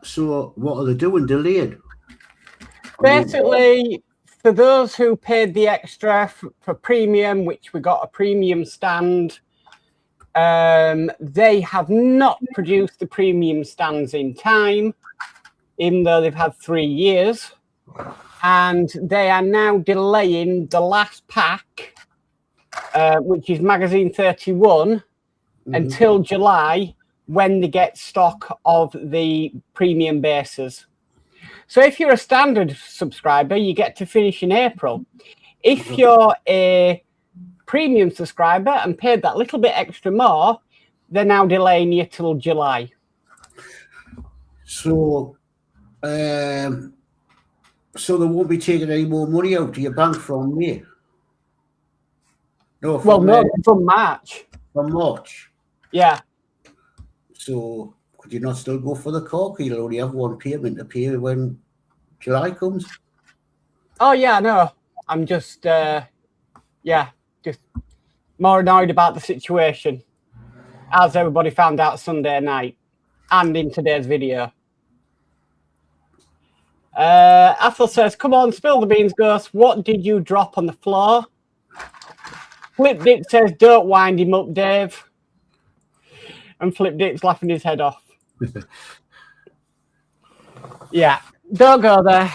so what are they doing? Delayed? Basically, for those who paid the extra for premium, which we got a premium stand, They have not produced the premium stands in time, even though they've had 3 years. And they are now delaying the last pack, which is magazine 31, until July, when they get stock of the premium bases. So if you're a standard subscriber, you get to finish in April. If you're a premium subscriber and paid that little bit extra more, they're now delaying you till July. So, so they won't be taking any more money out of your bank from me? No, from March. From March? Yeah. So, could you not still go for the cork? You'll only have one payment to pay when July comes. Oh, yeah, no. I'm just, just more annoyed about the situation, as everybody found out Sunday night and in today's video. Athel says, come on, spill the beans, Ghost. What did you drop on the floor? Flip Dick says, don't wind him up, Dave. And Flip Dick's laughing his head off. Yeah, don't go there.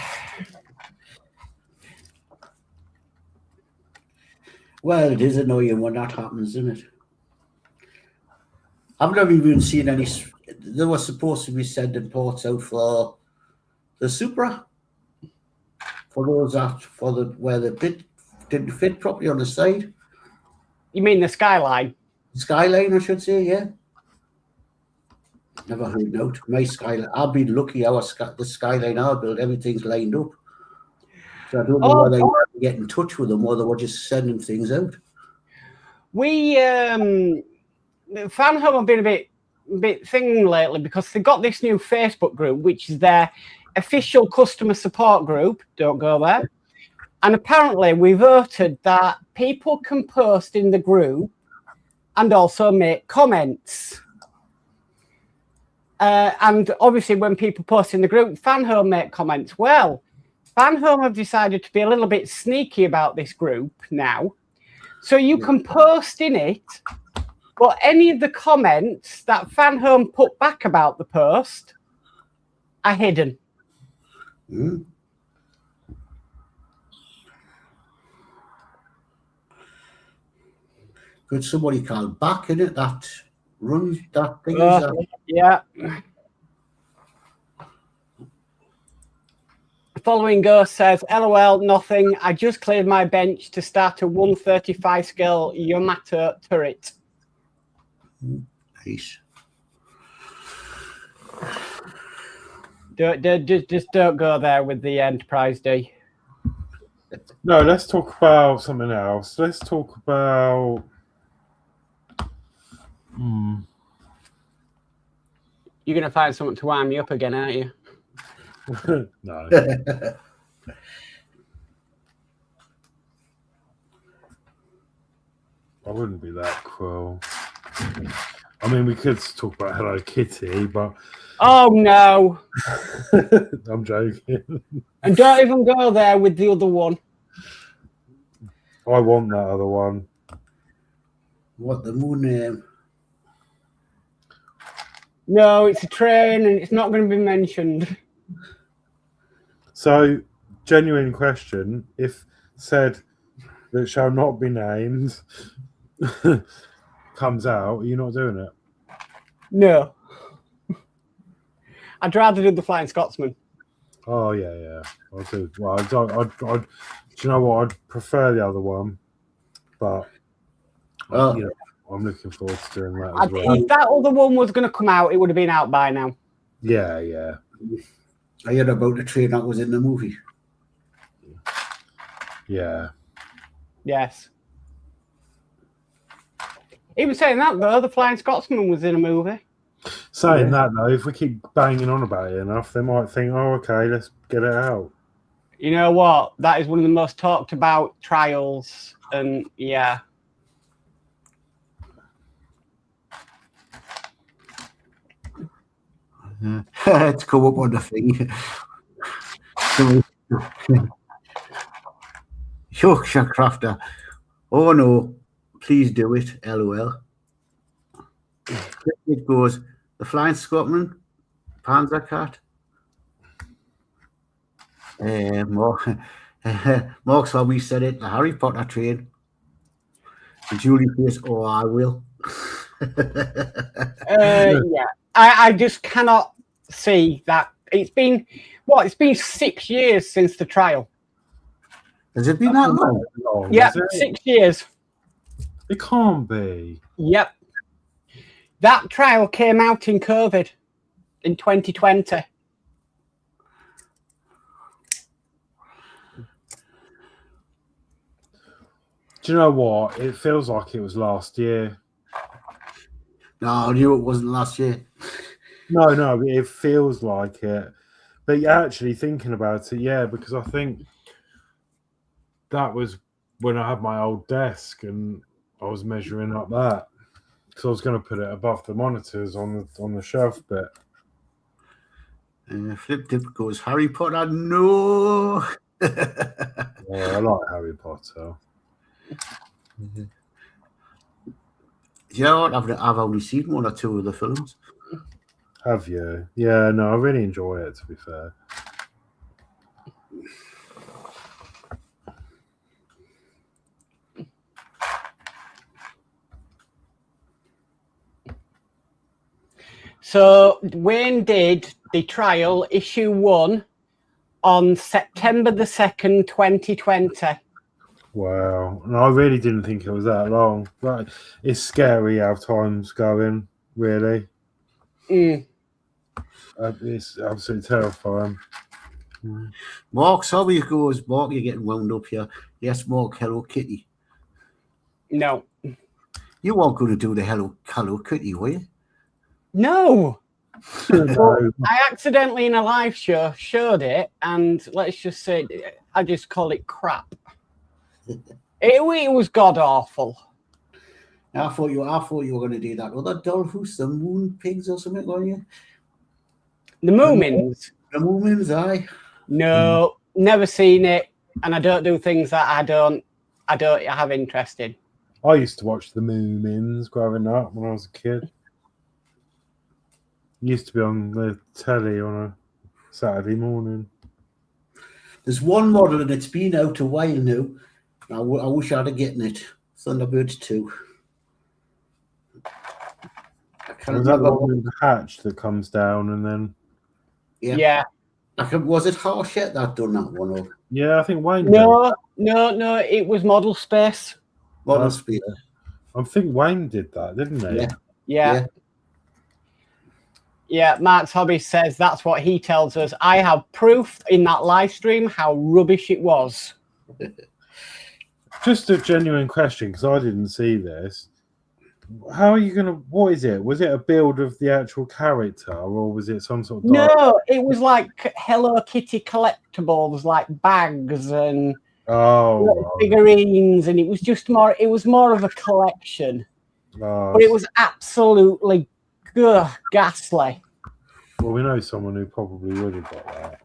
Well, it is annoying when that happens, isn't it? I've never even seen any. They were supposed to be sending ports out for the Supra, for those that where the bit didn't fit properly on the side. You mean the Skyline? Skyline, I should say, yeah. Never heard out. My Skyline. I've been lucky. The Skyline I built, everything's lined up. So I don't know whether they were get in touch with them or they were just sending things out. We Fanhome have been a bit thing lately because they got this new Facebook group, which is their official customer support group. Don't go there. And apparently we voted that people can post in the group and also make comments. And obviously when people post in the group, Fanhome make comments. Well, Fanhome have decided to be a little bit sneaky about this group now. So you can post in it, but any of the comments that Fanhome put back about the post are hidden. Mm. Could somebody call back in it that runs that thing? Yeah. Following Ghost says, LOL, nothing. I just cleared my bench to start a 135 scale Yamato turret. Nice. Just don't go there with the Enterprise D. No, let's talk about something else. Let's talk about... You're going to find something to wind me up again, aren't you? No. I wouldn't be that cruel. I mean, we could talk about Hello Kitty, but... Oh, no. I'm joking. And don't even go there with the other one. I want that other one. What, the moon name? No, it's a train and it's not going to be mentioned. So, genuine question. If said that shall not be named comes out, are you not doing it? No. I'd rather do the Flying Scotsman. Oh, yeah. I'll do. Well, do you know what? I'd prefer the other one. But, you know, I'm looking forward to doing that as well. If that other one was going to come out, it would have been out by now. Yeah. I heard about the train that was in the movie. Yeah. Yes. Even saying that, though, the Flying Scotsman was in a movie. Saying that, though, if we keep banging on about it enough, they might think, oh, okay, let's get it out. You know what? That is one of the most talked about trials. And, yeah. It's come up on the thing. Yorkshire Crafter. Oh no, please do it. LOL. It goes the Flying Scotsman, Panzer Cat. Mark's Hobbies said it, the Harry Potter train. And Julie says, "Oh, I will." Yeah, I just cannot see that. It's been 6 years since the trial. Has it been that long? Yeah, 6 years. It can't be. Yep. That trial came out in COVID in 2020. Do you know what? It feels like it was last year. No, I knew it wasn't last year. No, it feels like it. But you're actually thinking about it, yeah, because I think that was when I had my old desk and I was measuring up that. Because I was going to put it above the monitors on the shelf bit. Flip Dip goes, Harry Potter, no. Yeah, I like Harry Potter. You know what? I've only seen one or two of the films. Have you? Yeah, no, I really enjoy it, to be fair. So Wayne did the trial issue 1 on September the 2nd, 2020. Wow. And I really didn't think it was that long. But it's scary how time's going, really. Mm. It's absolutely terrifying. Mark's Hobby goes, Mark, you're getting wound up here. Yes, Mark, Hello Kitty. No. You weren't going to do the Hello Kitty, were you? No. No. I accidentally in a live show showed it, and let's just say I just call it crap. It was god awful. I thought you were going to do that other doll who's the Moon Pigs or something, weren't you? The Moomins. The Moomins, aye. No, never seen it, and I don't do things that I don't have interest in. I used to watch the Moomins growing up when I was a kid. It used to be on the telly on a Saturday morning. There's one model and it's been out a while now. I wish I'd have gotten it. Thunderbird 2. I can't Was that the remember. one with the hatch that comes down and then... Yeah. Was it Harshett that done that one? Or Yeah, I think Wayne did. No, it was Model Space. Model Speed? I think Wayne did that, didn't he? Yeah. Yeah, Mark's Hobby says that's what he tells us. I have proof in that live stream how rubbish it was. Just a genuine question, because I didn't see this. How are you going to... What is it? Was it a build of the actual character, or was it some sort of... No, it was like Hello Kitty collectibles, like bags and figurines, and it was just more... It was more of a collection. But it was absolutely ghastly. Well, we know someone who probably would have got that.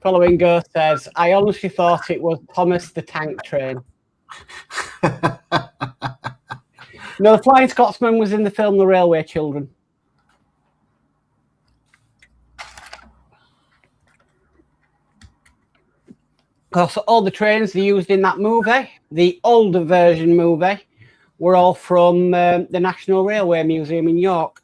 Following Go says, I honestly thought it was Thomas the Tank Train. No, the Flying Scotsman was in the film The Railway Children. Because all the trains they used in that movie, the older version movie, were all from the National Railway Museum in York.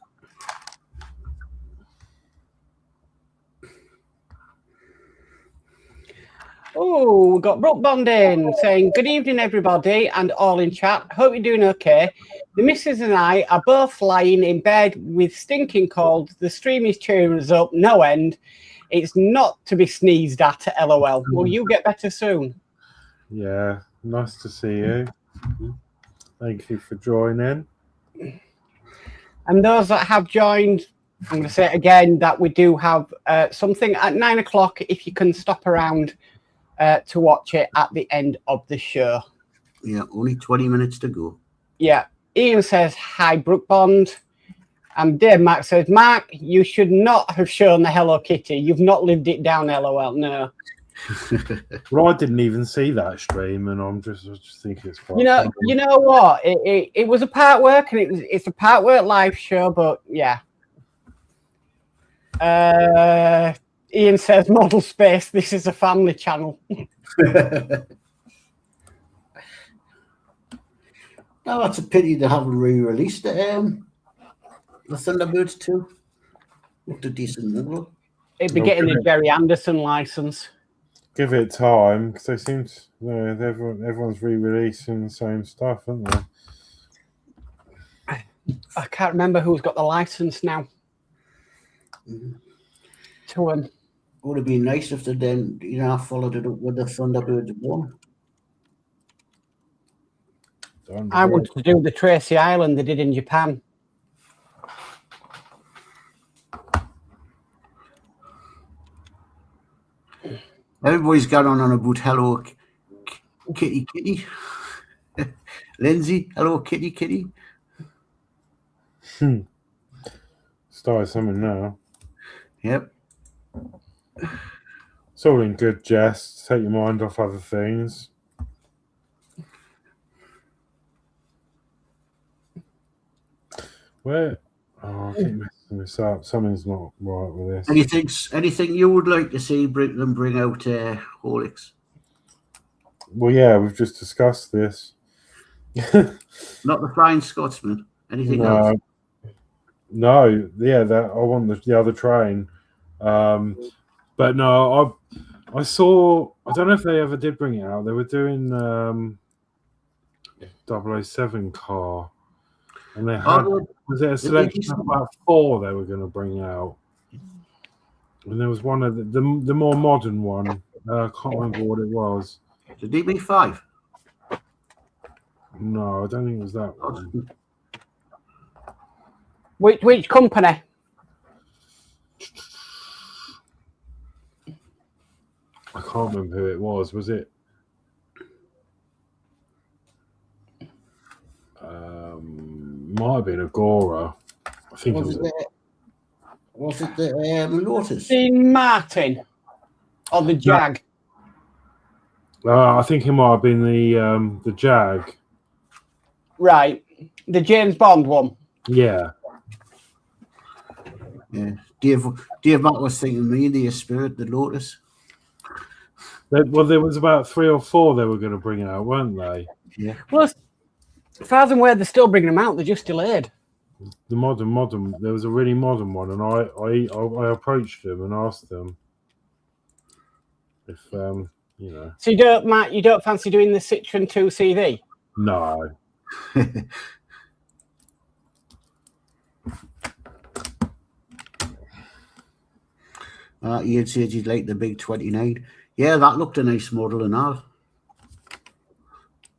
Oh, we've got Brooke Bondin saying, good evening, everybody, and all in chat. Hope you're doing okay. The missus and I are both lying in bed with stinking cold. The stream is cheering us up, no end. It's not to be sneezed at, LOL. Will you get better soon? Yeah, nice to see you. Thank you for joining. And those that have joined, I'm going to say it again, that we do have something at 9 o'clock if you can stop around to watch it at the end of the show. Yeah, only 20 minutes to go. Yeah. Ian says, hi, Brooke Bond. And Dave Mac says, Mark, you should not have shown the Hello Kitty. You've not lived it down, LOL. No. Well, I didn't even see that stream, and I just think it's quite. You know what? It was a Partwork, and it's a Partwork live show, but yeah. Ian says, "Model space. This is a family channel." No, that's a pity they haven't re-released it. The Thunderbirds 2 looked a decent model. It'd be getting the Jerry Anderson license. Give it time, because they seem to, everyone's re-releasing the same stuff, aren't they? I can't remember who's got the license now. To him. Would have been nice if they then, followed it up with the Thunderbirds 1. I wanted to do the Tracy Island they did in Japan. Everybody's got on about hello, kitty. Lindsey, hello, kitty. Started something now. Yep. It's all in good jest. Take your mind off other things. Where? Oh, I keep messing this up. Something's not right with this. Anything you would like to see bring out Horlixs? Well, yeah, we've just discussed this. Not the Flying Scotsman. Anything else? No, yeah, I want the other train. But no, I saw. I don't know if they ever did bring it out. They were doing 007 car, and they had was it a selection of about 4 they were going to bring out, and there was one of the more modern one. I can't remember what it was. The DB5. No, I don't think it was that one. Which company? I can't remember who it was. Was it? Might have been Agora. I think was it the Lotus? Dean Martin or the Jag? I think it might have been the Jag. Right, the James Bond one. Yeah. Yeah. Dave Mack was thinking me, the Spirit, the Lotus. Well, there was about 3 or 4 they were going to bring out, weren't they? Yeah. Well, as far as I'm aware, they're still bringing them out. They're just delayed. The modern. There was a really modern one, and I approached them and asked them if So you don't fancy doing the Citroen 2 CV? No. Ian said you'd like the big 29. Yeah, that looked a nice model and all.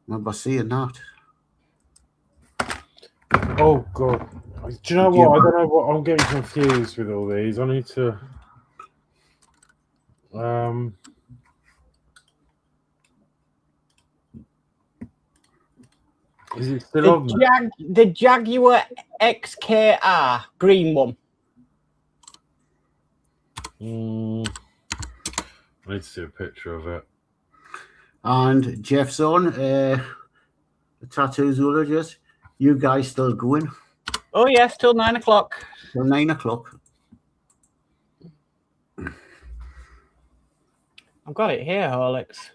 Remember seeing that. Oh God! Do you know what? I don't know what. I'm getting confused with all these. I need to. Is it still on? The Jaguar XKR green one. I need to see a picture of it. And Jeff's on the tattoo zoologist. You guys still going? Oh yes, till 9 o'clock. Till 9 o'clock. I've got it here, Horlixs.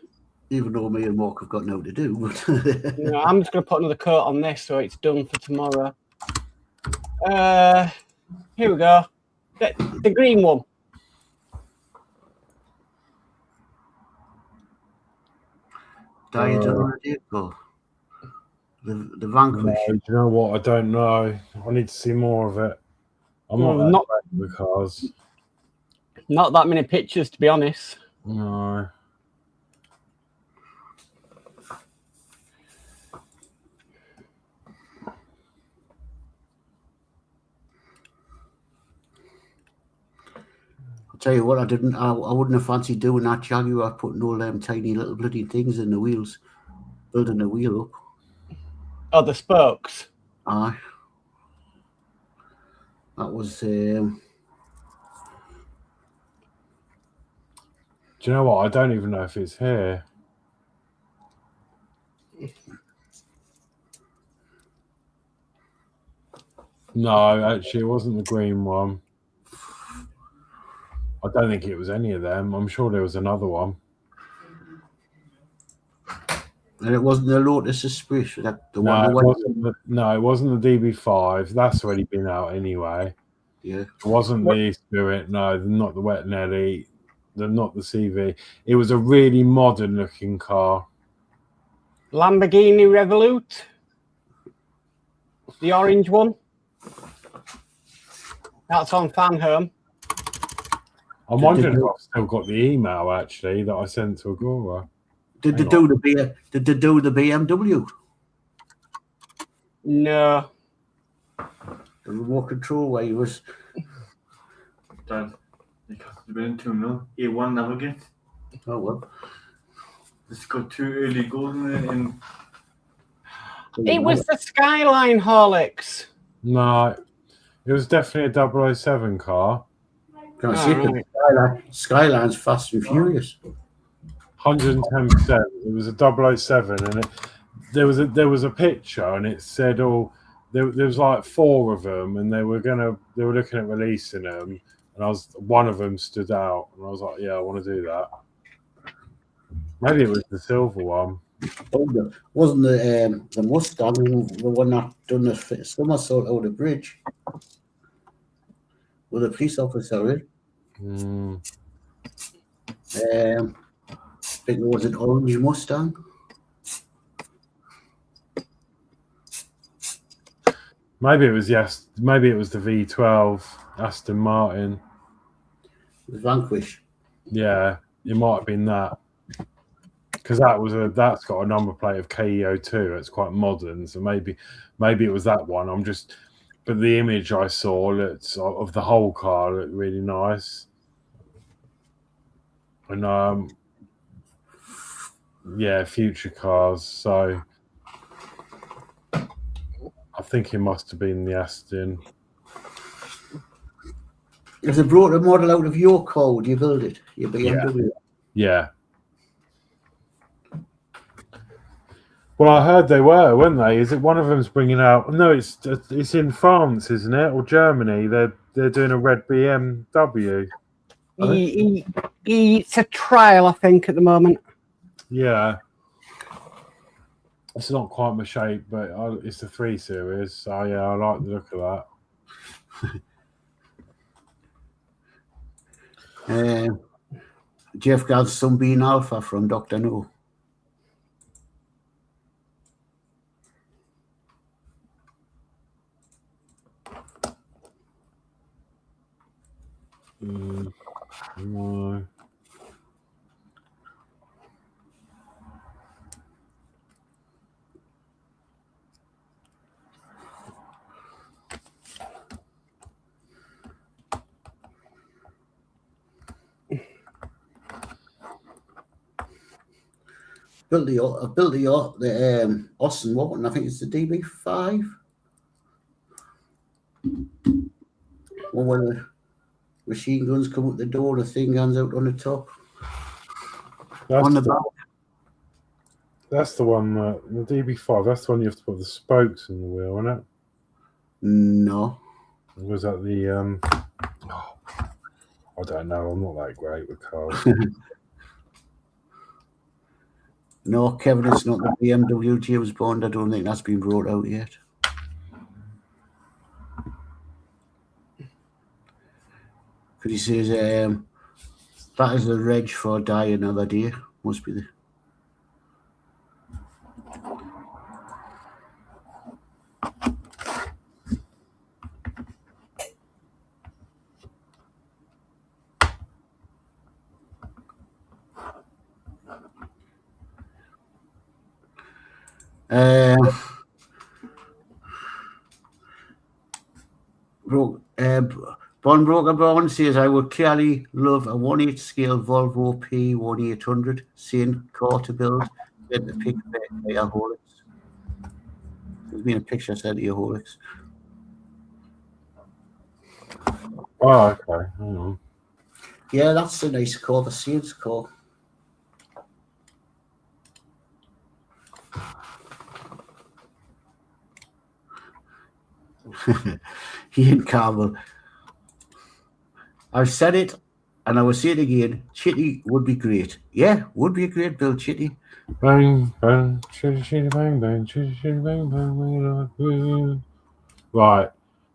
Even though me and Mark have got no to do. But no, I'm just going to put another coat on this so it's done for tomorrow. Here we go. The green one. Died on a vehicle. The Vanquish. No, do you know what? I don't know. I need to see more of it. I'm not the cars. Not that many pictures, to be honest. No. I'll tell you what, I wouldn't have fancied doing that Jaguar, putting all them tiny little bloody things in the wheels, building the wheel up. Oh, the spokes. Aye. That was Do you know what? I don't even know if it's here. No, actually, it wasn't the green one. I don't think it was any of them. I'm sure there was another one. And it wasn't the Lotus Esprit, that the No, one. it wasn't the DB5. That's already been out anyway. Yeah. It wasn't the Spirit. No, not the Wet Nelly. Not the CV. It was a really modern looking car. Lamborghini Revolut. The orange one. That's on Fan Home. I'm wondering if I've still got the email actually that I sent to Agora. Did they do the BMW? No. The remote control where he was. Dad, because you've been into no A1 Navigate. Oh well. It's got 2 early goals in it, and It was the Skyline Horlicks. No, it was definitely a 007 car. Can I see it? Skyline's Fast and Furious. 110%. It was a 007, and there was a picture, and it said, "Oh, there was like 4 of them, and they were looking at releasing them." And one of them stood out, and I was like, "Yeah, I want to do that." Maybe it was the silver one. Wasn't the Mustang the one that done the somersault out of the bridge with a police officer in? I think it was an orange Mustang. Maybe it was Maybe it was the V12 Aston Martin. The Vanquish. Yeah, it might have been that. Because that's got a number plate of KEO2. It's quite modern, so maybe it was that one. But the image I saw of the whole car looked really nice. And yeah, future cars. So I think it must have been the Aston. If they brought a model out of your car, would you build it? Your BMW? Yeah. Well, I heard they weren't they? Is it one of them's bringing out? No, it's in France, isn't it, or Germany? They're doing a red BMW. It's a trial, I think, at the moment. Yeah, it's not quite my shape, but it's the 3 Series. So yeah, I like the look of that. Jeff got Sunbeam Alpha from Dr. No. No. I built the Austin Walton. I think it's the DB5. One where the machine guns come up the door, the thing guns out on the top. On the back. That's the one. The DB5. That's the one you have to put the spokes in the wheel, isn't it? No. Was that the? I don't know. I'm not that great with cars. No, Kevin, it's not the BMW James Bond. I don't think that's been brought out yet. Because he says that is the reg for Die Another Day. Must be the. Bond Broker Bond says, I would clearly love a 1/8 scale Volvo P1800 same car to build. Get the pick by your Horlixs. There's been a picture sent to your Horlixs. Oh, okay. Hang on. Yeah, that's a nice core, the Saints core. Ian Carmel. I've said it and I will say it again. Chitty would be great. Yeah, would be a great build, Chitty. Bang, bang, chitty, chitty, bang, bang, chitty, chitty, bang, bang, bang. Right,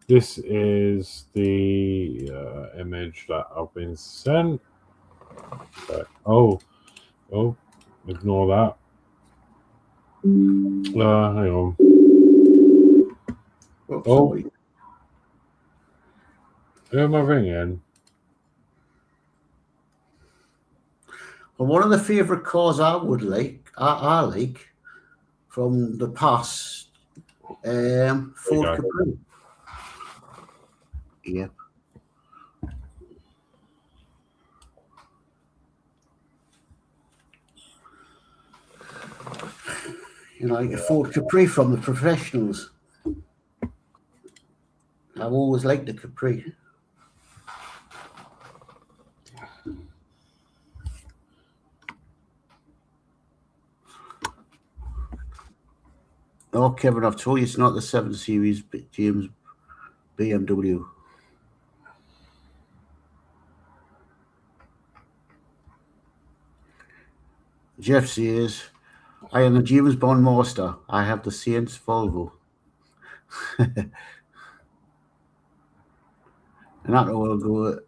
this is the image that I've been sent. Oh, ignore that. Hang on. Oh, who am I ringing? Well, one of the favourite cars I would like, I like from the past, Ford Capri. Yep. You know, like a Ford Capri from the professionals. I've always liked the Capri. Oh, Kevin, I've told you it's not the 7 Series James BMW. Jeff says, I am the James Bond master. I have the Saints Volvo. And that will go.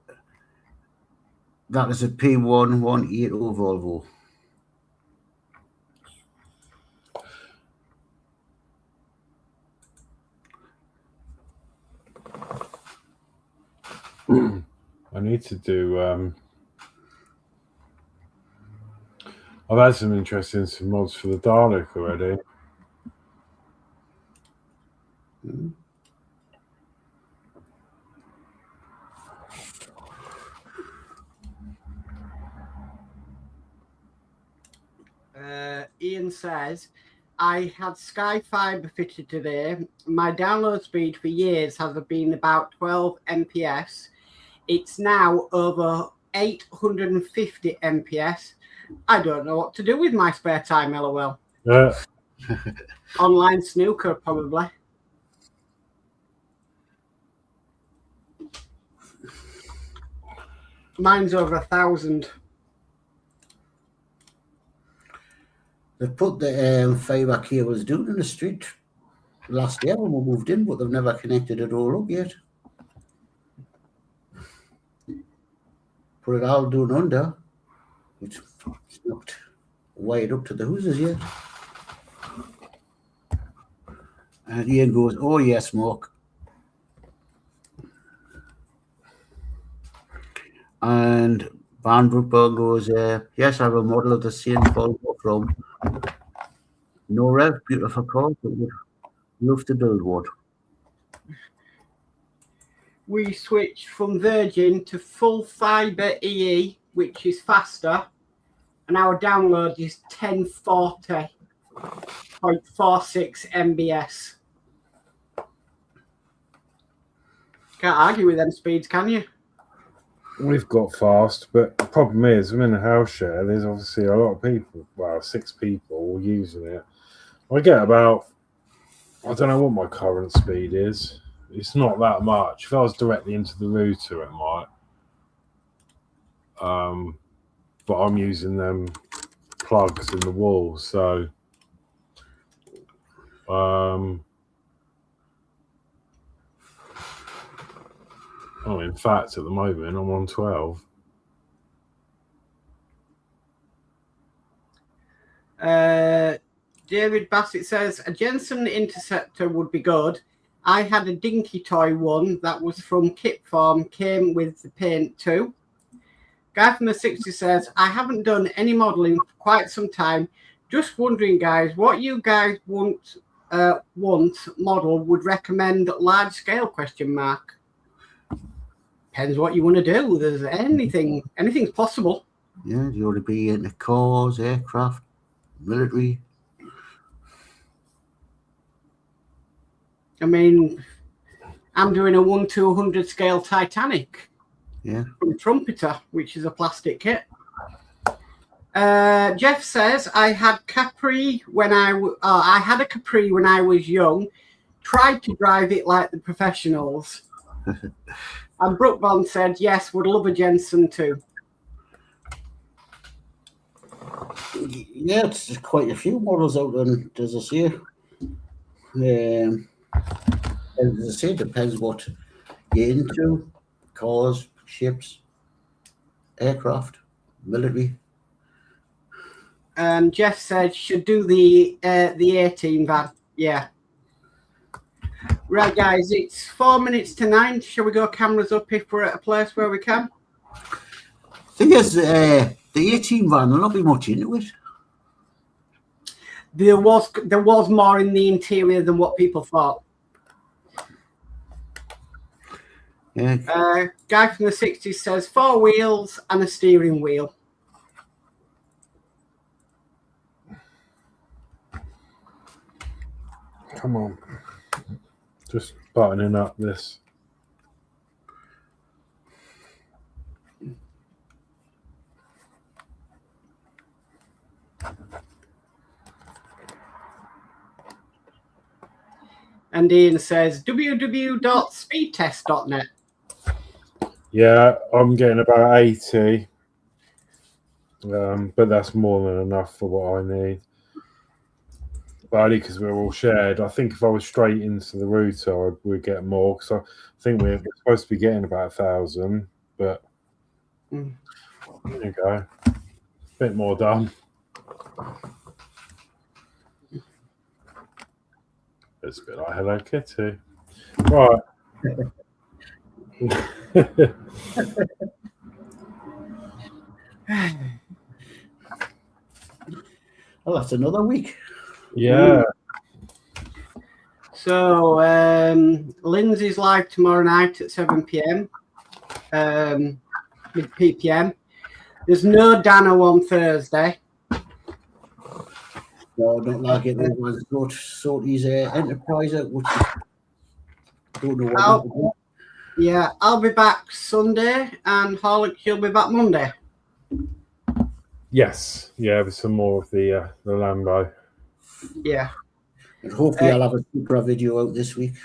That is a P1180 Volvo. I need to do. I've had some interest in some mods for the Dalek already. Ian says, I had Sky Fiber fitted today. My download speed for years has been about 12 MPS. It's now over 850 MPS. I don't know what to do with my spare time, LOL. Online snooker, probably. Mine's over 1,000. They put the fibre cables down in the street last year when we moved in, but they've never connected it all up yet. Put it all down under. It's not wired up to the houses yet. And Ian goes, oh yes, Mark. And Van Brookburn goes, yes, I have a model of the same Volvo from No Rev, beautiful car, but would love to build one. We switched from Virgin to full fibre EE, which is faster, and our download is 1040.46 MBS. Can't argue with them speeds, can you? We've got fast, but the problem is, I'm in a house share. There's obviously a lot of people, well, 6 people using it. I get about, I don't know what my current speed is. It's not that much. If I was directly into the router, it might. But I'm using them plugs in the wall, so oh, in fact, at the moment, I'm on 12. David Bassett says, a Jensen Interceptor would be good. I had a dinky toy one that was from Kit Farm, came with the paint too. Guy from the 60s says, I haven't done any modelling for quite some time. Just wondering, guys, what you guys want model would recommend large scale ? Depends what you want to do. There's anything's possible. Yeah, you want to be into cars, aircraft, military. I mean, I'm doing a 1/200 scale Titanic. Yeah. From Trumpeter, which is a plastic kit. Jeff says, I had Capri when I had a Capri when I was young. Tried to drive it like the professionals. And Brooke Bond said, yes, would love a Jensen too. Yeah, it's quite a few models out there, as I say. As I say, depends what you're into. Cars, ships, aircraft, military. And Jeff said, should do the A-team van. Yeah. Right, guys, it's 4 minutes to 9. Shall we go cameras up if we're at a place where we can? Thing is, the 18 van will not be much into it. There was more in the interior than what people thought. Yeah. Guy from the 60s says 4 wheels and a steering wheel. Come on. Just buttoning up this. And Ian says www.speedtest.net. Yeah, I'm getting about 80. But that's more than enough for what I need. But only because we're all shared. I think if I was straight into the router, we'd get more. Because I think we're supposed to be getting about 1,000. But there you go. A bit more done. It's a bit like Hello Kitty. Right. Well, that's another week. Yeah. So Lindsey's live tomorrow night at 7 p.m. Mid ppm. There's no Danno on Thursday. No, I don't like it. Everyone's got sort his enterprise out, which is, don't know what. Yeah, I'll be back Sunday, and Horlixs, you'll be back Monday. Yes. Yeah, with some more of the Lambo. Yeah. And hopefully I'll have a super video out this week.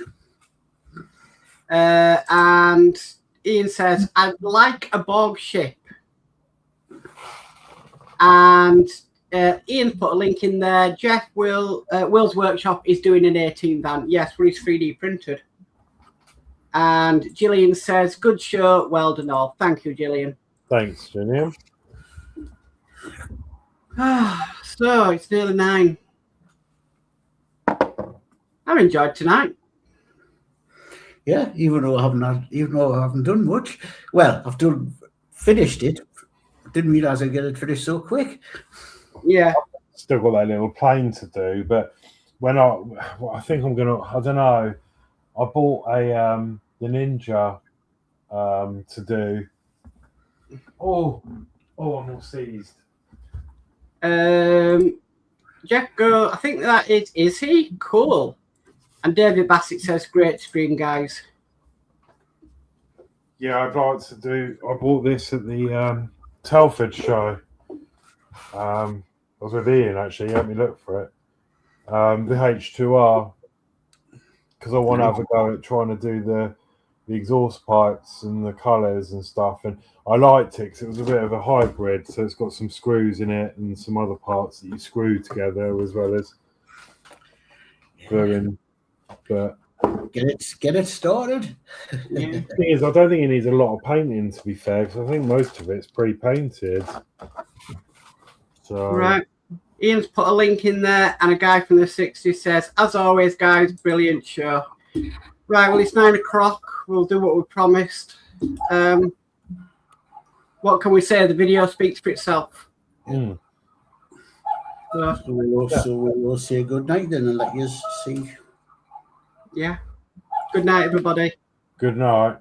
And Ian says, I'd like a Borg ship. And Ian put a link in there. Jeff Will's Workshop is doing an 18 van. Yes, where he's 3D printed. And Gillian says, good show, well done all. Thank you, Gillian. Thanks, Gillian. So it's nearly 9. I've enjoyed tonight. Yeah, even though I haven't done much. Well, I've finished it. Didn't realise I'd get it finished so quick. Yeah. Still got that little plane to do, but when I think I'm gonna, I don't know. I bought the Ninja to do. Oh, I'm all seized. Jeff Go, I think that is he? Cool. And David Bassett says, great stream, guys. Yeah, I'd like to do. I bought this at the Telford show. I was with Ian actually. He helped me look for it. The H2R, because I want to have a go at trying to do the exhaust pipes and the colours and stuff. And I liked it because it was a bit of a hybrid. So it's got some screws in it and some other parts that you screw together as well as gluing. But get it started. Yeah. The thing is, I don't think it needs a lot of painting, to be fair, because I think most of it's pre-painted. So Right. Ian's put a link in there, and a guy from the 60s says, as always, guys, brilliant show. Right, well, it's 9 o'clock. We'll do what we promised. What can we say? The video speaks for itself. Mm. So we'll say good night then and let you see. Yeah. Good night, everybody. Good night.